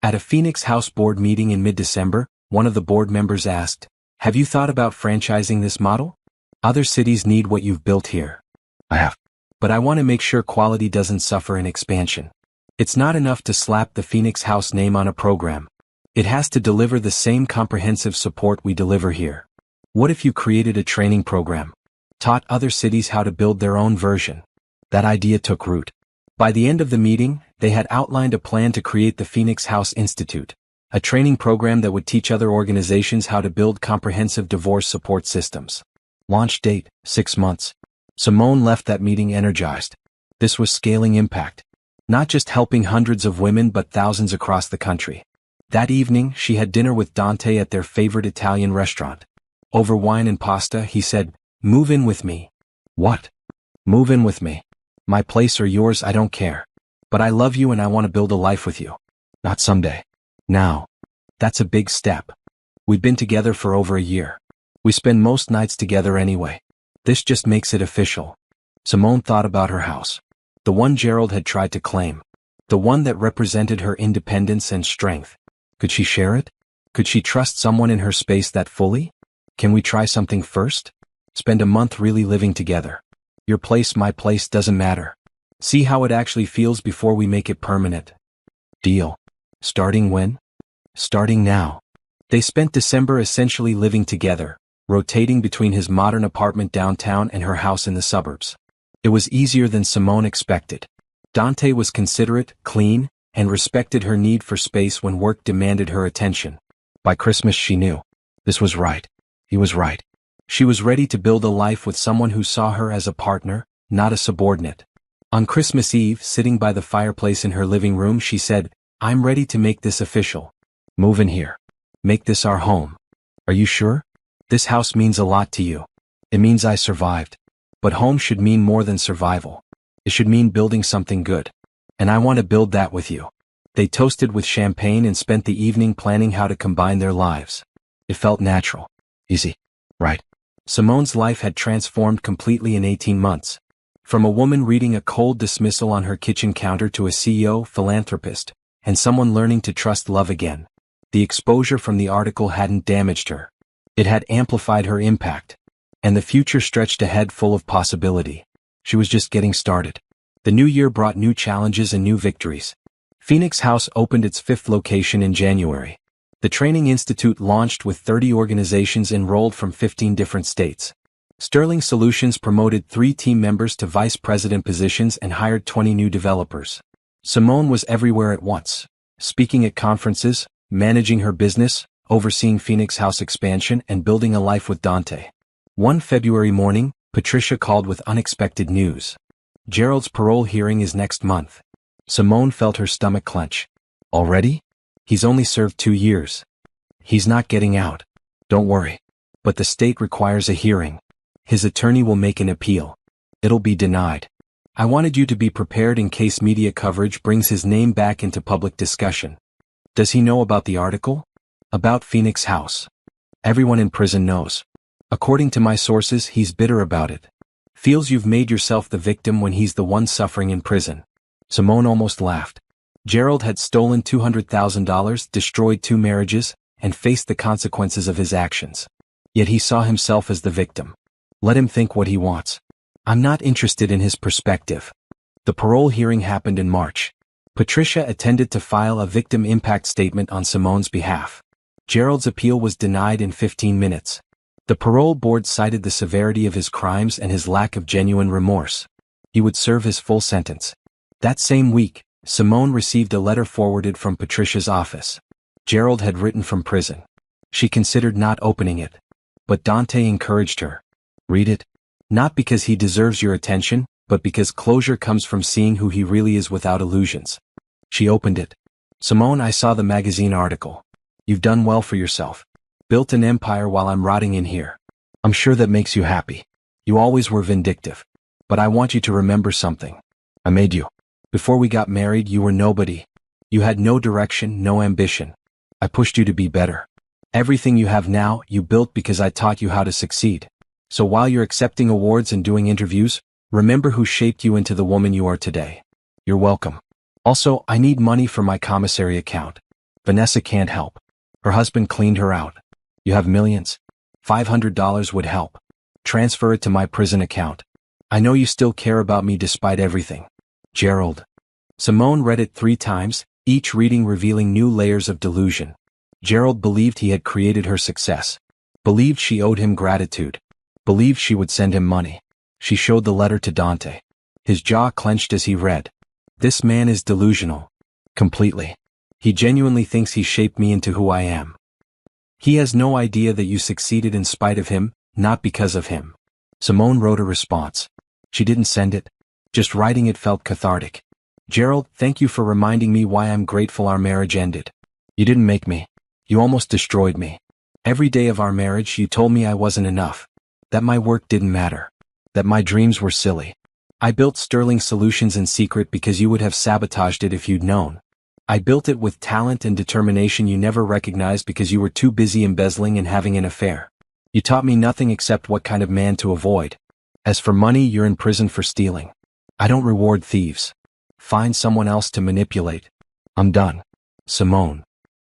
[SPEAKER 1] At a Phoenix House board meeting in mid-December, one of the board members asked, "Have you thought about franchising this model? Other cities need what you've built here." "I have. But I want to make sure quality doesn't suffer in expansion." It's not enough to slap the Phoenix House name on a program. It has to deliver the same comprehensive support we deliver here. What if you created a training program? Taught other cities how to build their own version? That idea took root. By the end of the meeting, they had outlined a plan to create the Phoenix House Institute, a training program that would teach other organizations how to build comprehensive divorce support systems. Launch date, 6 months. Simone left that meeting energized. This was scaling impact. Not just helping hundreds of women but thousands across the country. That evening, she had dinner with Dante at their favorite Italian restaurant. Over wine and pasta, he said, "Move in with me." "What?" "Move in with me. My place or yours, I don't care. But I love you and I want to build a life with you. Not someday. Now." That's a big step. We've been together for over a year. We spend most nights together anyway. This just makes it official. Simone thought about her house. The one Gerald had tried to claim. The one that represented her independence and strength. Could she share it? Could she trust someone in her space that fully? Can we try something first? Spend a month really living together. Your place, my place, doesn't matter. See how it actually feels before we make it permanent. Deal. Starting when? Starting now. They spent December essentially living together, rotating between his modern apartment downtown and her house in the suburbs. It was easier than Simone expected. Dante was considerate, clean, and respected her need for space when work demanded her attention. By Christmas she knew. This was right. He was right. She was ready to build a life with someone who saw her as a partner, not a subordinate. On Christmas Eve, sitting by the fireplace in her living room, she said, "I'm ready to make this official. Move in here. Make this our home. Are you sure? This house means a lot to you. It means I survived. But home should mean more than survival. It should mean building something good. And I want to build that with you." They toasted with champagne and spent the evening planning how to combine their lives. It felt natural. Easy. Right. Simone's life had transformed completely in 18 months. From a woman reading a cold dismissal on her kitchen counter to a CEO, philanthropist, and someone learning to trust love again. The exposure from the article hadn't damaged her. It had amplified her impact. And the future stretched ahead full of possibility. She was just getting started. The new year brought new challenges and new victories. Phoenix House opened its 5th location in January. The Training Institute launched with 30 organizations enrolled from 15 different states. Sterling Solutions promoted 3 team members to vice president positions and hired 20 new developers. Simone was everywhere at once, speaking at conferences, managing her business, overseeing Phoenix House expansion, and building a life with Dante. One February morning, Patricia called with unexpected news. Gerald's parole hearing is next month. Simone felt her stomach clench. Already? He's only served 2 years. He's not getting out. Don't worry. But the state requires a hearing. His attorney will make an appeal. It'll be denied. I wanted you to be prepared in case media coverage brings his name back into public discussion. Does he know about the article? About Phoenix House. Everyone in prison knows. According to my sources, he's bitter about it. Feels you've made yourself the victim when he's the one suffering in prison. Simone almost laughed. Gerald had stolen $200,000, destroyed 2 marriages, and faced the consequences of his actions. Yet he saw himself as the victim. Let him think what he wants. I'm not interested in his perspective. The parole hearing happened in March. Patricia attended to file a victim impact statement on Simone's behalf. Gerald's appeal was denied in 15 minutes. The parole board cited the severity of his crimes and his lack of genuine remorse. He would serve his full sentence. That same week, Simone received a letter forwarded from Patricia's office. Gerald had written from prison. She considered not opening it. But Dante encouraged her. Read it. Not because he deserves your attention, but because closure comes from seeing who he really is without illusions. She opened it. Simone, I saw the magazine article. You've done well for yourself. Built an empire while I'm rotting in here. I'm sure that makes you happy. You always were vindictive. But I want you to remember something. I made you. Before we got married, you were nobody. You had no direction, no ambition. I pushed you to be better. Everything you have now, you built because I taught you how to succeed. So while you're accepting awards and doing interviews, remember who shaped you into the woman you are today. You're welcome. Also, I need money for my commissary account. Vanessa can't help. Her husband cleaned her out. You have millions. $500 would help. Transfer it to my prison account. I know you still care about me despite everything. Gerald. Simone read it 3 times, each reading revealing new layers of delusion. Gerald believed he had created her success. Believed she owed him gratitude. Believed she would send him money. She showed the letter to Dante. His jaw clenched as he read. This man is delusional. Completely. He genuinely thinks he shaped me into who I am. He has no idea that you succeeded in spite of him, not because of him. Simone wrote a response. She didn't send it. Just writing it felt cathartic. Gerald, thank you for reminding me why I'm grateful our marriage ended. You didn't make me. You almost destroyed me. Every day of our marriage you told me I wasn't enough. That my work didn't matter. That my dreams were silly. I built Sterling Solutions in secret because you would have sabotaged it if you'd known. I built it with talent and determination you never recognized because you were too busy embezzling and having an affair. You taught me nothing except what kind of man to avoid. As for money, you're in prison for stealing. I don't reward thieves. Find someone else to manipulate. I'm done. Simone.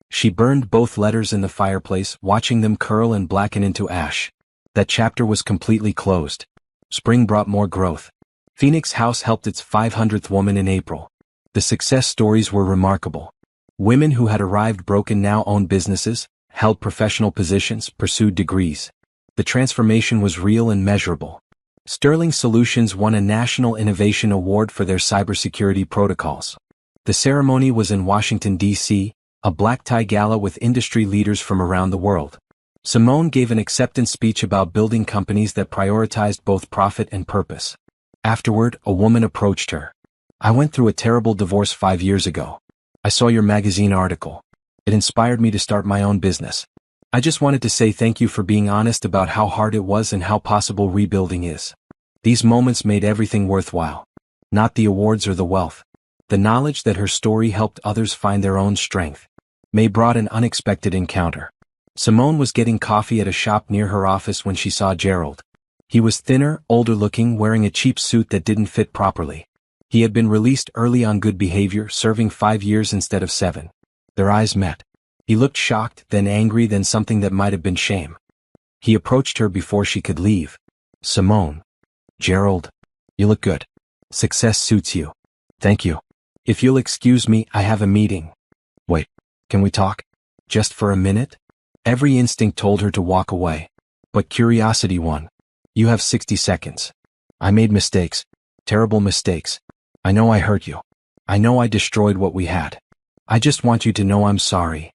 [SPEAKER 1] She burned both letters in the fireplace, watching them curl and blacken into ash. That chapter was completely closed. Spring brought more growth. Phoenix House helped its 500th woman in April. The success stories were remarkable. Women who had arrived broken now owned businesses, held professional positions, pursued degrees. The transformation was real and measurable. Sterling Solutions won a National Innovation Award for their cybersecurity protocols. The ceremony was in Washington, D.C., a black tie gala with industry leaders from around the world. Simone gave an acceptance speech about building companies that prioritized both profit and purpose. Afterward, a woman approached her. I went through a terrible divorce 5 years ago. I saw your magazine article. It inspired me to start my own business. I just wanted to say thank you for being honest about how hard it was and how possible rebuilding is. These moments made everything worthwhile. Not the awards or the wealth. The knowledge that her story helped others find their own strength. May brought an unexpected encounter. Simone was getting coffee at a shop near her office when she saw Gerald. He was thinner, older-looking, wearing a cheap suit that didn't fit properly. He had been released early on good behavior, serving 5 years instead of 7. Their eyes met. He looked shocked, then angry, then something that might have been shame. He approached her before she could leave. Simone. Gerald. You look good. Success suits you. Thank you. If you'll excuse me, I have a meeting. Wait. Can we talk? Just for a minute? Every instinct told her to walk away. But curiosity won. You have 60 seconds. I made mistakes. Terrible mistakes. I know I hurt you. I know I destroyed what we had. I just want you to know I'm sorry.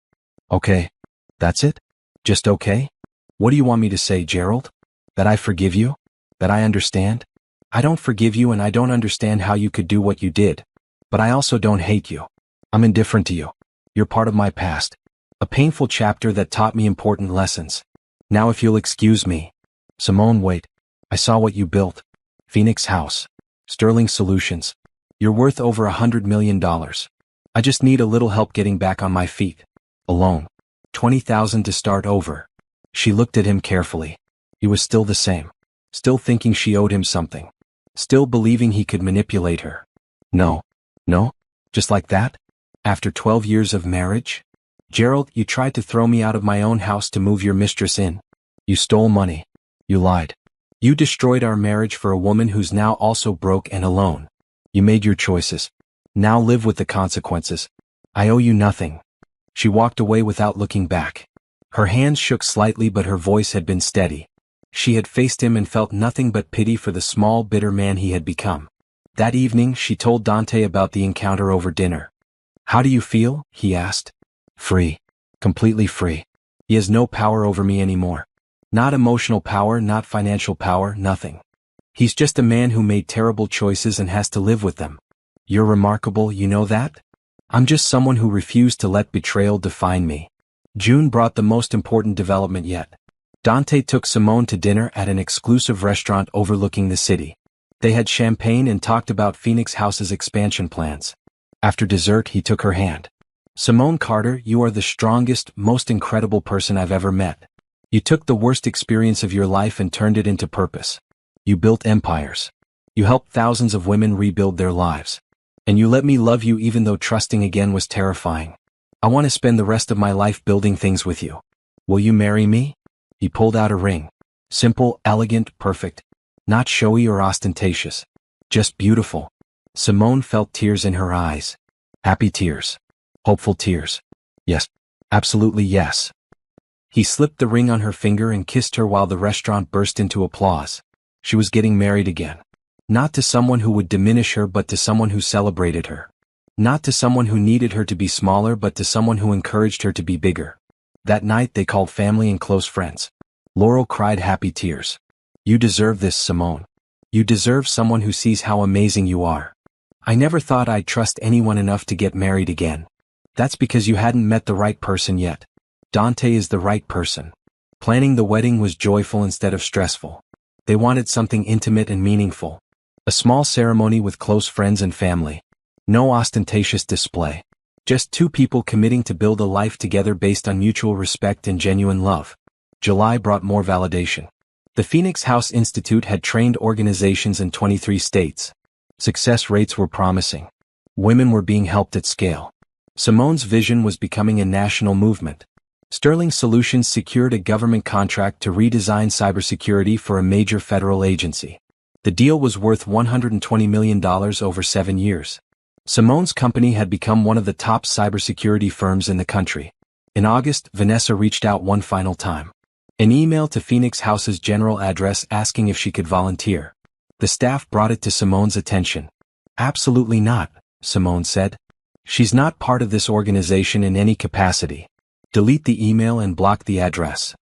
[SPEAKER 1] Okay. That's it? Just okay? What do you want me to say, Gerald? That I forgive you? That I understand? I don't forgive you and I don't understand how you could do what you did. But I also don't hate you. I'm indifferent to you. You're part of my past. A painful chapter that taught me important lessons. Now if you'll excuse me. Simone, wait. I saw what you built. Phoenix House. Sterling Solutions. You're worth over $100 million. I just need a little help getting back on my feet. Alone. 20,000 to start over. She looked at him carefully. He was still the same. Still thinking she owed him something. Still believing he could manipulate her. No. No? Just like that? After 12 years of marriage? Gerald, you tried to throw me out of my own house to move your mistress in. You stole money. You lied. You destroyed our marriage for a woman who's now also broke and alone. You made your choices. Now live with the consequences. I owe you nothing. She walked away without looking back. Her hands shook slightly but her voice had been steady. She had faced him and felt nothing but pity for the small, bitter man he had become. That evening, she told Dante about the encounter over dinner. How do you feel? He asked. Free. Completely free. He has no power over me anymore. Not emotional power, not financial power, nothing. He's just a man who made terrible choices and has to live with them. You're remarkable, you know that? I'm just someone who refused to let betrayal define me. June brought the most important development yet. Dante took Simone to dinner at an exclusive restaurant overlooking the city. They had champagne and talked about Phoenix House's expansion plans. After dessert, he took her hand. Simone Carter, you are the strongest, most incredible person I've ever met. You took the worst experience of your life and turned it into purpose. You built empires. You helped thousands of women rebuild their lives. And you let me love you even though trusting again was terrifying. I want to spend the rest of my life building things with you. Will you marry me? He pulled out a ring. Simple, elegant, perfect. Not showy or ostentatious. Just beautiful. Simone felt tears in her eyes. Happy tears. Hopeful tears. Yes. Absolutely yes. He slipped the ring on her finger and kissed her while the restaurant burst into applause. She was getting married again. Not to someone who would diminish her but to someone who celebrated her. Not to someone who needed her to be smaller but to someone who encouraged her to be bigger. That night they called family and close friends. Laurel cried happy tears. You deserve this, Simone. You deserve someone who sees how amazing you are. I never thought I'd trust anyone enough to get married again. That's because you hadn't met the right person yet. Dante is the right person. Planning the wedding was joyful instead of stressful. They wanted something intimate and meaningful. A small ceremony with close friends and family. No ostentatious display. Just two people committing to build a life together based on mutual respect and genuine love. July brought more validation. The Phoenix House Institute had trained organizations in 23 states. Success rates were promising. Women were being helped at scale. Simone's vision was becoming a national movement. Sterling Solutions secured a government contract to redesign cybersecurity for a major federal agency. The deal was worth $120 million over 7 years. Simone's company had become one of the top cybersecurity firms in the country. In August, Vanessa reached out one final time. An email to Phoenix House's general address asking if she could volunteer. The staff brought it to Simone's attention. Absolutely not, Simone said. She's not part of this organization in any capacity. Delete the email and block the address.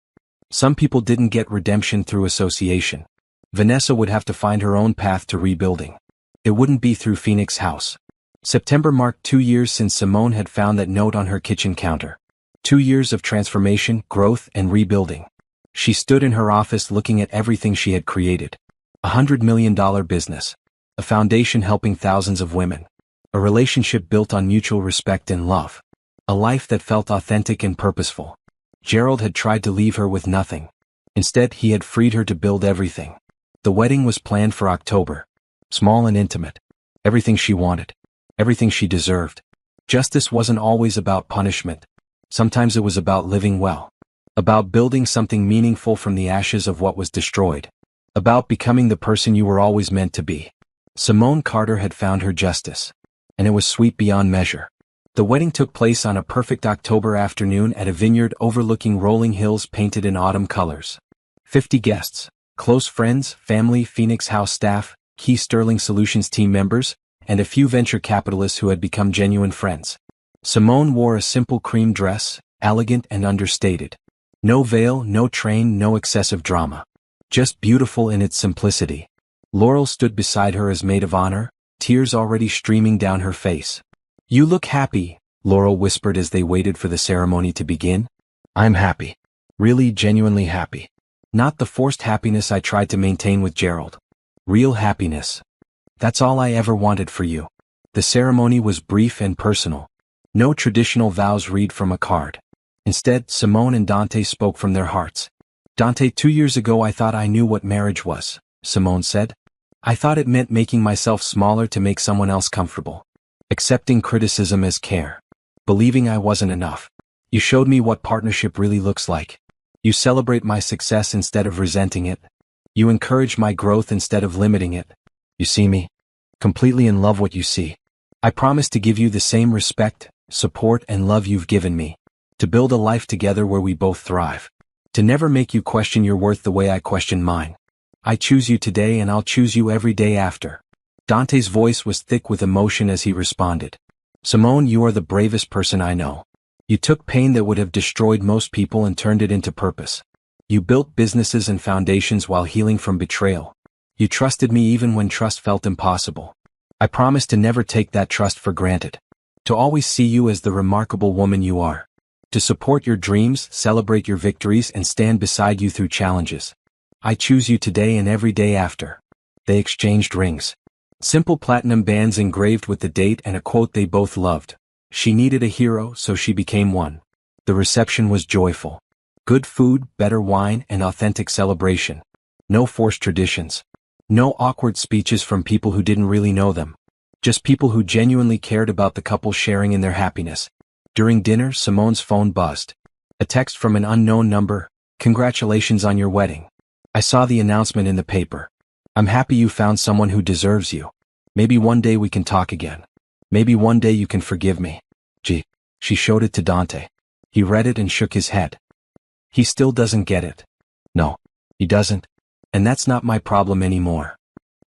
[SPEAKER 1] Some people didn't get redemption through association. Vanessa would have to find her own path to rebuilding. It wouldn't be through Phoenix House. September marked 2 years since Simone had found that note on her kitchen counter. 2 years of transformation, growth, and rebuilding. She stood in her office looking at everything she had created. $100 million business. A foundation helping thousands of women. A relationship built on mutual respect and love. A life that felt authentic and purposeful. Gerald had tried to leave her with nothing. Instead, he had freed her to build everything. The wedding was planned for October. Small and intimate. Everything she wanted. Everything she deserved. Justice wasn't always about punishment. Sometimes it was about living well. About building something meaningful from the ashes of what was destroyed. About becoming the person you were always meant to be. Simone Carter had found her justice. And it was sweet beyond measure. The wedding took place on a perfect October afternoon at a vineyard overlooking rolling hills painted in autumn colors. 50 guests, close friends, family, Phoenix House staff, key Sterling Solutions team members, and a few venture capitalists who had become genuine friends. Simone wore a simple cream dress, elegant and understated. No veil, no train, no excessive drama. Just beautiful in its simplicity. Laurel stood beside her as maid of honor, tears already streaming down her face. You look happy, Laurel whispered as they waited for the ceremony to begin. I'm happy. Really, genuinely happy. Not the forced happiness I tried to maintain with Gerald. Real happiness. That's all I ever wanted for you. The ceremony was brief and personal. No traditional vows read from a card. Instead, Simone and Dante spoke from their hearts. Dante, 2 years ago I thought I knew what marriage was, Simone said. I thought it meant making myself smaller to make someone else comfortable. Accepting criticism as care. Believing I wasn't enough. You showed me what partnership really looks like. You celebrate my success instead of resenting it. You encourage my growth instead of limiting it. You see me? Completely in love what you see. I promise to give you the same respect, support and love you've given me. To build a life together where we both thrive. To never make you question your worth the way I question mine. I choose you today and I'll choose you every day after. Dante's voice was thick with emotion as he responded. Simone, you are the bravest person I know. You took pain that would have destroyed most people and turned it into purpose. You built businesses and foundations while healing from betrayal. You trusted me even when trust felt impossible. I promise to never take that trust for granted. To always see you as the remarkable woman you are. To support your dreams, celebrate your victories and stand beside you through challenges. I choose you today and every day after. They exchanged rings. Simple platinum bands engraved with the date and a quote they both loved. She needed a hero, so she became one. The reception was joyful. Good food, better wine, and authentic celebration. No forced traditions. No awkward speeches from people who didn't really know them. Just people who genuinely cared about the couple sharing in their happiness. During dinner, Simone's phone buzzed. A text from an unknown number. Congratulations on your wedding. I saw the announcement in the paper. I'm happy you found someone who deserves you. Maybe one day we can talk again. Maybe one day you can forgive me. Gee. She showed it to Dante. He read it and shook his head. He still doesn't get it. No, he doesn't. And that's not my problem anymore.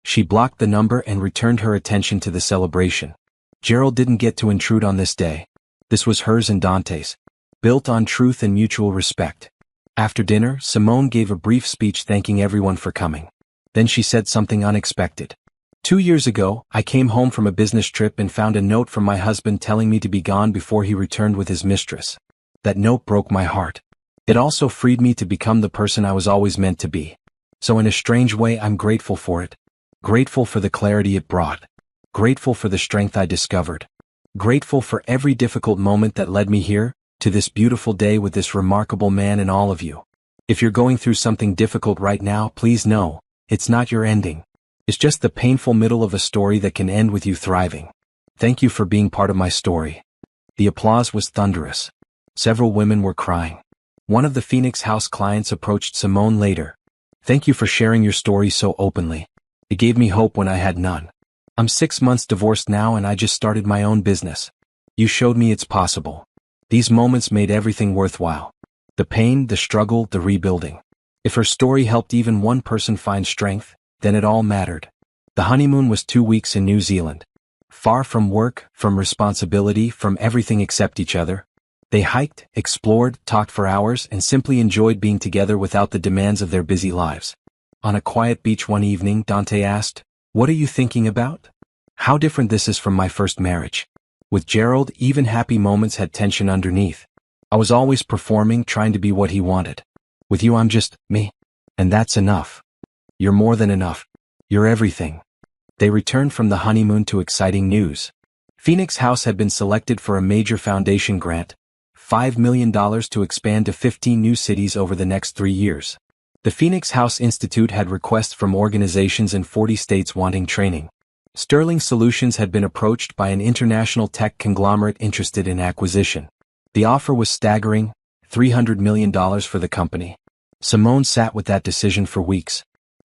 [SPEAKER 1] She blocked the number and returned her attention to the celebration. Gerald didn't get to intrude on this day. This was hers and Dante's, built on truth and mutual respect. After dinner, Simone gave a brief speech thanking everyone for coming. Then she said something unexpected. 2 years ago, I came home from a business trip and found a note from my husband telling me to be gone before he returned with his mistress. That note broke my heart. It also freed me to become the person I was always meant to be. So in a strange way, I'm grateful for it. Grateful for the clarity it brought. Grateful for the strength I discovered. Grateful for every difficult moment that led me here, to this beautiful day with this remarkable man and all of you. If you're going through something difficult right now, please know, it's not your ending. It's just the painful middle of a story that can end with you thriving. Thank you for being part of my story. The applause was thunderous. Several women were crying. One of the Phoenix House clients approached Simone later. Thank you for sharing your story so openly. It gave me hope when I had none. I'm 6 months divorced now and I just started my own business. You showed me it's possible. These moments made everything worthwhile. The pain, the struggle, the rebuilding. If her story helped even one person find strength, then it all mattered. The honeymoon was 2 weeks in New Zealand. Far from work, from responsibility, from everything except each other. They hiked, explored, talked for hours, and simply enjoyed being together without the demands of their busy lives. On a quiet beach one evening, Dante asked, "What are you thinking about?" How different this is from my first marriage. With Gerald, even happy moments had tension underneath. I was always performing, trying to be what he wanted. With you I'm just me. And that's enough. You're more than enough. You're everything. They returned from the honeymoon to exciting news. Phoenix House had been selected for a major foundation grant, $5 million to expand to 15 new cities over the next 3 years. The Phoenix House Institute had requests from organizations in 40 states wanting training. Sterling Solutions had been approached by an international tech conglomerate interested in acquisition. The offer was staggering, $300 million for the company. Simone sat with that decision for weeks.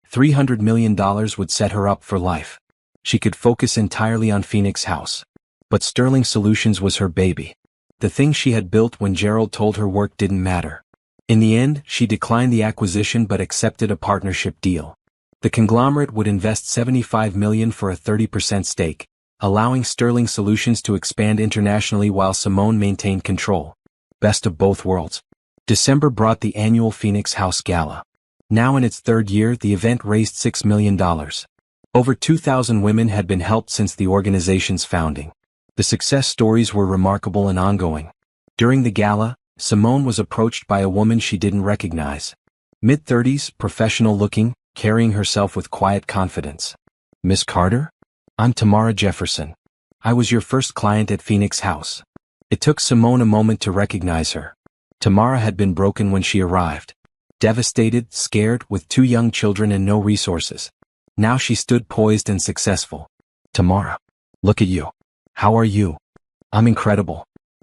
[SPEAKER 1] $300 million would set her up for life. She could focus entirely on Phoenix House. But Sterling Solutions was her baby. The thing she had built when Gerald told her work didn't matter. In the end, she declined the acquisition but accepted a partnership deal. The conglomerate would invest $75 million for a 30% stake, allowing Sterling Solutions to expand internationally while Simone maintained control. Best of both worlds. December brought the annual Phoenix House Gala. Now in its third year, the event raised $6 million. Over 2,000 women had been helped since the organization's founding. The success stories were remarkable and ongoing. During the gala, Simone was approached by a woman she didn't recognize. Mid-30s, professional-looking, carrying herself with quiet confidence. "Miss Carter? I'm Tamara Jefferson. I was your first client at Phoenix House." It took Simone a moment to recognize her. Tamara had been broken when she arrived. Devastated, scared, with 2 young children and no resources. Now she stood poised and successful. "Tamara, look at you. How are you?" "I'm incredible.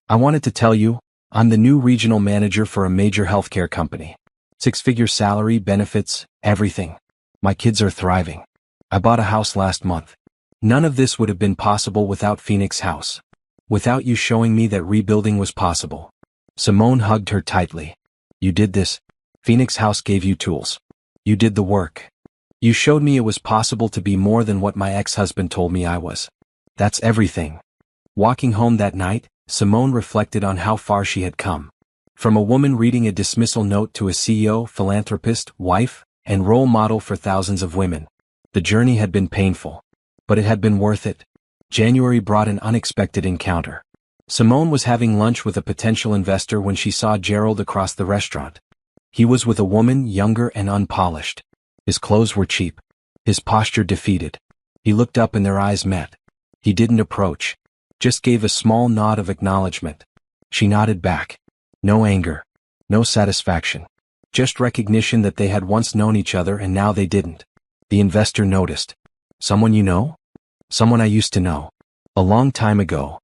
[SPEAKER 1] I wanted to tell you, I'm the new regional manager for a major healthcare company. 6-figure salary, benefits, everything. My kids are thriving. I bought a house last month. None of this would have been possible without Phoenix House. Without you showing me that rebuilding was possible." Simone hugged her tightly. "You did this. Phoenix House gave you tools. You did the work. You showed me it was possible to be more than what my ex-husband told me I was. That's everything." Walking home that night, Simone reflected on how far she had come. From a woman reading a dismissal note to a CEO, philanthropist, wife, and role model for thousands of women. The journey had been painful. But it had been worth it. January brought an unexpected encounter. Simone was having lunch with a potential investor when she saw Gerald across the restaurant. He was with a woman younger and unpolished. His clothes were cheap. His posture defeated. He looked up and their eyes met. He didn't approach. Just gave a small nod of acknowledgement. She nodded back. No anger. No satisfaction. Just recognition that they had once known each other and now they didn't. The investor noticed. "Someone you know?" "Someone I used to know. A long time ago."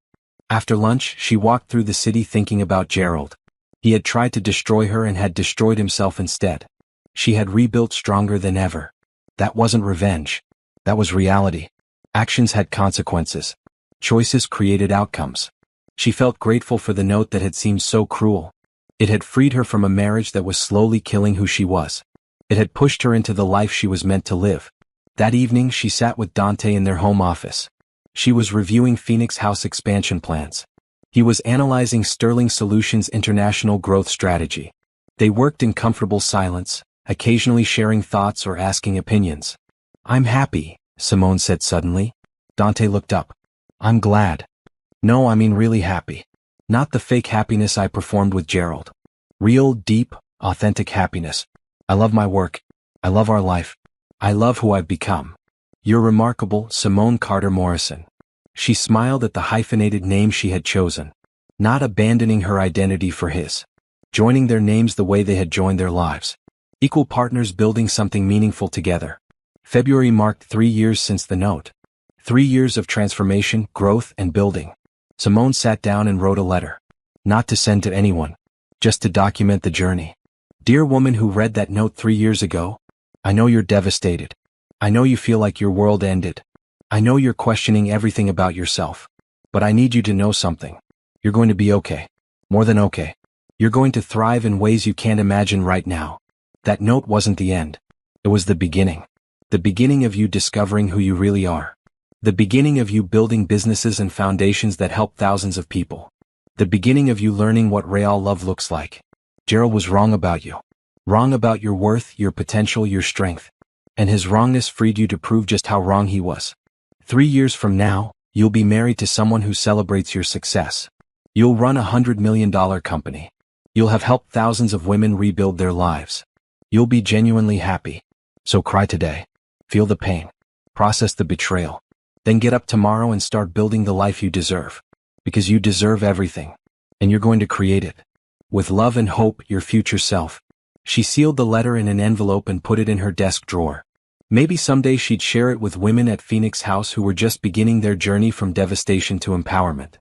[SPEAKER 1] After lunch, she walked through the city thinking about Gerald. He had tried to destroy her and had destroyed himself instead. She had rebuilt stronger than ever. That wasn't revenge. That was reality. Actions had consequences. Choices created outcomes. She felt grateful for the note that had seemed so cruel. It had freed her from a marriage that was slowly killing who she was. It had pushed her into the life she was meant to live. That evening she sat with Dante in their home office. She was reviewing Phoenix House expansion plans. He was analyzing Sterling Solutions' international growth strategy. They worked in comfortable silence, occasionally sharing thoughts or asking opinions. "I'm happy," Simone said suddenly. Dante looked up. "I'm glad." "No, I mean really happy. Not the fake happiness I performed with Gerald. Real, deep, authentic happiness. I love my work. I love our life. I love who I've become." "You're remarkable, Simone Carter Morrison." She smiled at the hyphenated name she had chosen. Not abandoning her identity for his. Joining their names the way they had joined their lives. Equal partners building something meaningful together. February marked 3 years since the note. 3 years of transformation, growth, and building. Simone sat down and wrote a letter. Not to send to anyone. Just to document the journey. "Dear woman who read that note 3 years ago, I know you're devastated. I know you feel like your world ended. I know you're questioning everything about yourself. But I need you to know something. You're going to be okay. More than okay. You're going to thrive in ways you can't imagine right now." That note wasn't the end. It was the beginning. The beginning of you discovering who you really are. The beginning of you building businesses and foundations that help thousands of people. The beginning of you learning what real love looks like. Gerald was wrong about you. Wrong about your worth, your potential, your strength. And his wrongness freed you to prove just how wrong he was. 3 years from now, you'll be married to someone who celebrates your success. You'll run a $100 million company. You'll have helped thousands of women rebuild their lives. You'll be genuinely happy. So cry today. Feel the pain. Process the betrayal. Then get up tomorrow and start building the life you deserve. Because you deserve everything. And you're going to create it. With love and hope, your future self. She sealed the letter in an envelope and put it in her desk drawer. Maybe someday she'd share it with women at Phoenix House who were just beginning their journey from devastation to empowerment.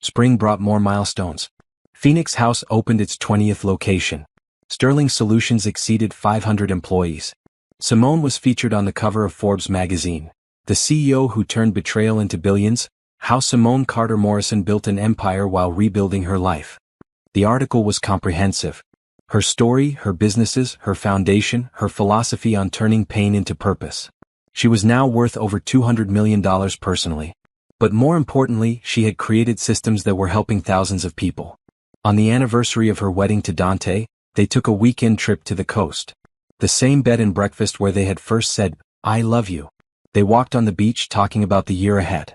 [SPEAKER 1] Spring brought more milestones. Phoenix House opened its 20th location. Sterling Solutions exceeded 500 employees. Simone was featured on the cover of Forbes magazine. The CEO who turned betrayal into billions, how Simone Carter Morrison built an empire while rebuilding her life. The article was comprehensive. Her story, her businesses, her foundation, her philosophy on turning pain into purpose. She was now worth over $200 million personally. But more importantly, she had created systems that were helping thousands of people. On the anniversary of her wedding to Dante, they took a weekend trip to the coast. The same bed and breakfast where they had first said, "I love you." They walked on the beach talking about the year ahead.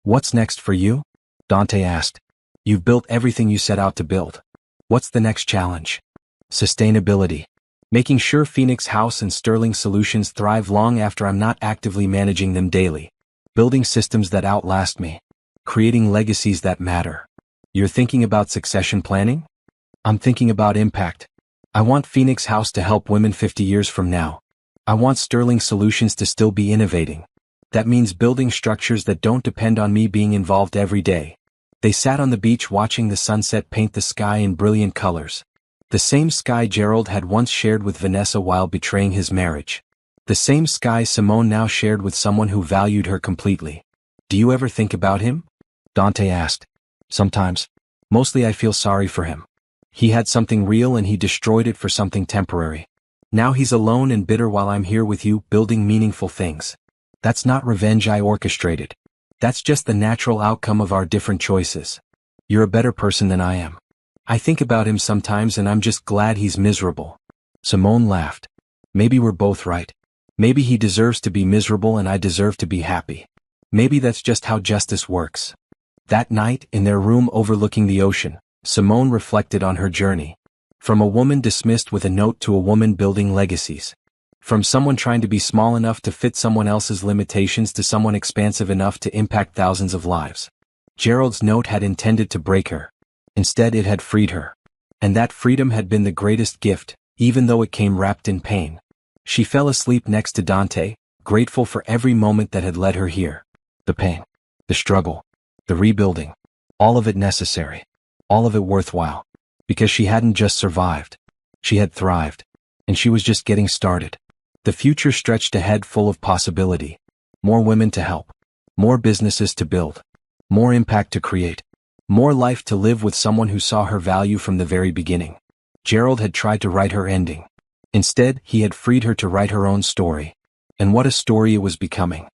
[SPEAKER 1] "What's next for you?" Dante asked. "You've built everything you set out to build. What's the next challenge?" "Sustainability. Making sure Phoenix House and Sterling Solutions thrive long after I'm not actively managing them daily. Building systems that outlast me. Creating legacies that matter." "You're thinking about succession planning?" "I'm thinking about impact. I want Phoenix House to help women 50 years from now. I want Sterling Solutions to still be innovating. That means building structures that don't depend on me being involved every day." They sat on the beach watching the sunset paint the sky in brilliant colors. The same sky Gerald had once shared with Vanessa while betraying his marriage. The same sky Simone now shared with someone who valued her completely. "Do you ever think about him?" Dante asked. "Sometimes. Mostly I feel sorry for him. He had something real and he destroyed it for something temporary. Now he's alone and bitter while I'm here with you, building meaningful things. That's not revenge I orchestrated. That's just the natural outcome of our different choices. You're a better person than I am. I think about him sometimes and I'm just glad he's miserable." Simone laughed. "Maybe we're both right. Maybe he deserves to be miserable and I deserve to be happy. Maybe that's just how justice works." That night, in their room overlooking the ocean, Simone reflected on her journey. From a woman dismissed with a note to a woman building legacies. From someone trying to be small enough to fit someone else's limitations to someone expansive enough to impact thousands of lives. Gerald's note had intended to break her. Instead, it had freed her. And that freedom had been the greatest gift, even though it came wrapped in pain. She fell asleep next to Dante, grateful for every moment that had led her here. The pain. The struggle. The rebuilding. All of it necessary. All of it worthwhile. Because she hadn't just survived. She had thrived. And she was just getting started. The future stretched ahead full of possibility. More women to help. more businesses to build, more impact to create, more life to live with someone who saw her value from the very beginning. Gerald had tried to write her ending. Instead, he had freed her to write her own story. And what a story it was becoming.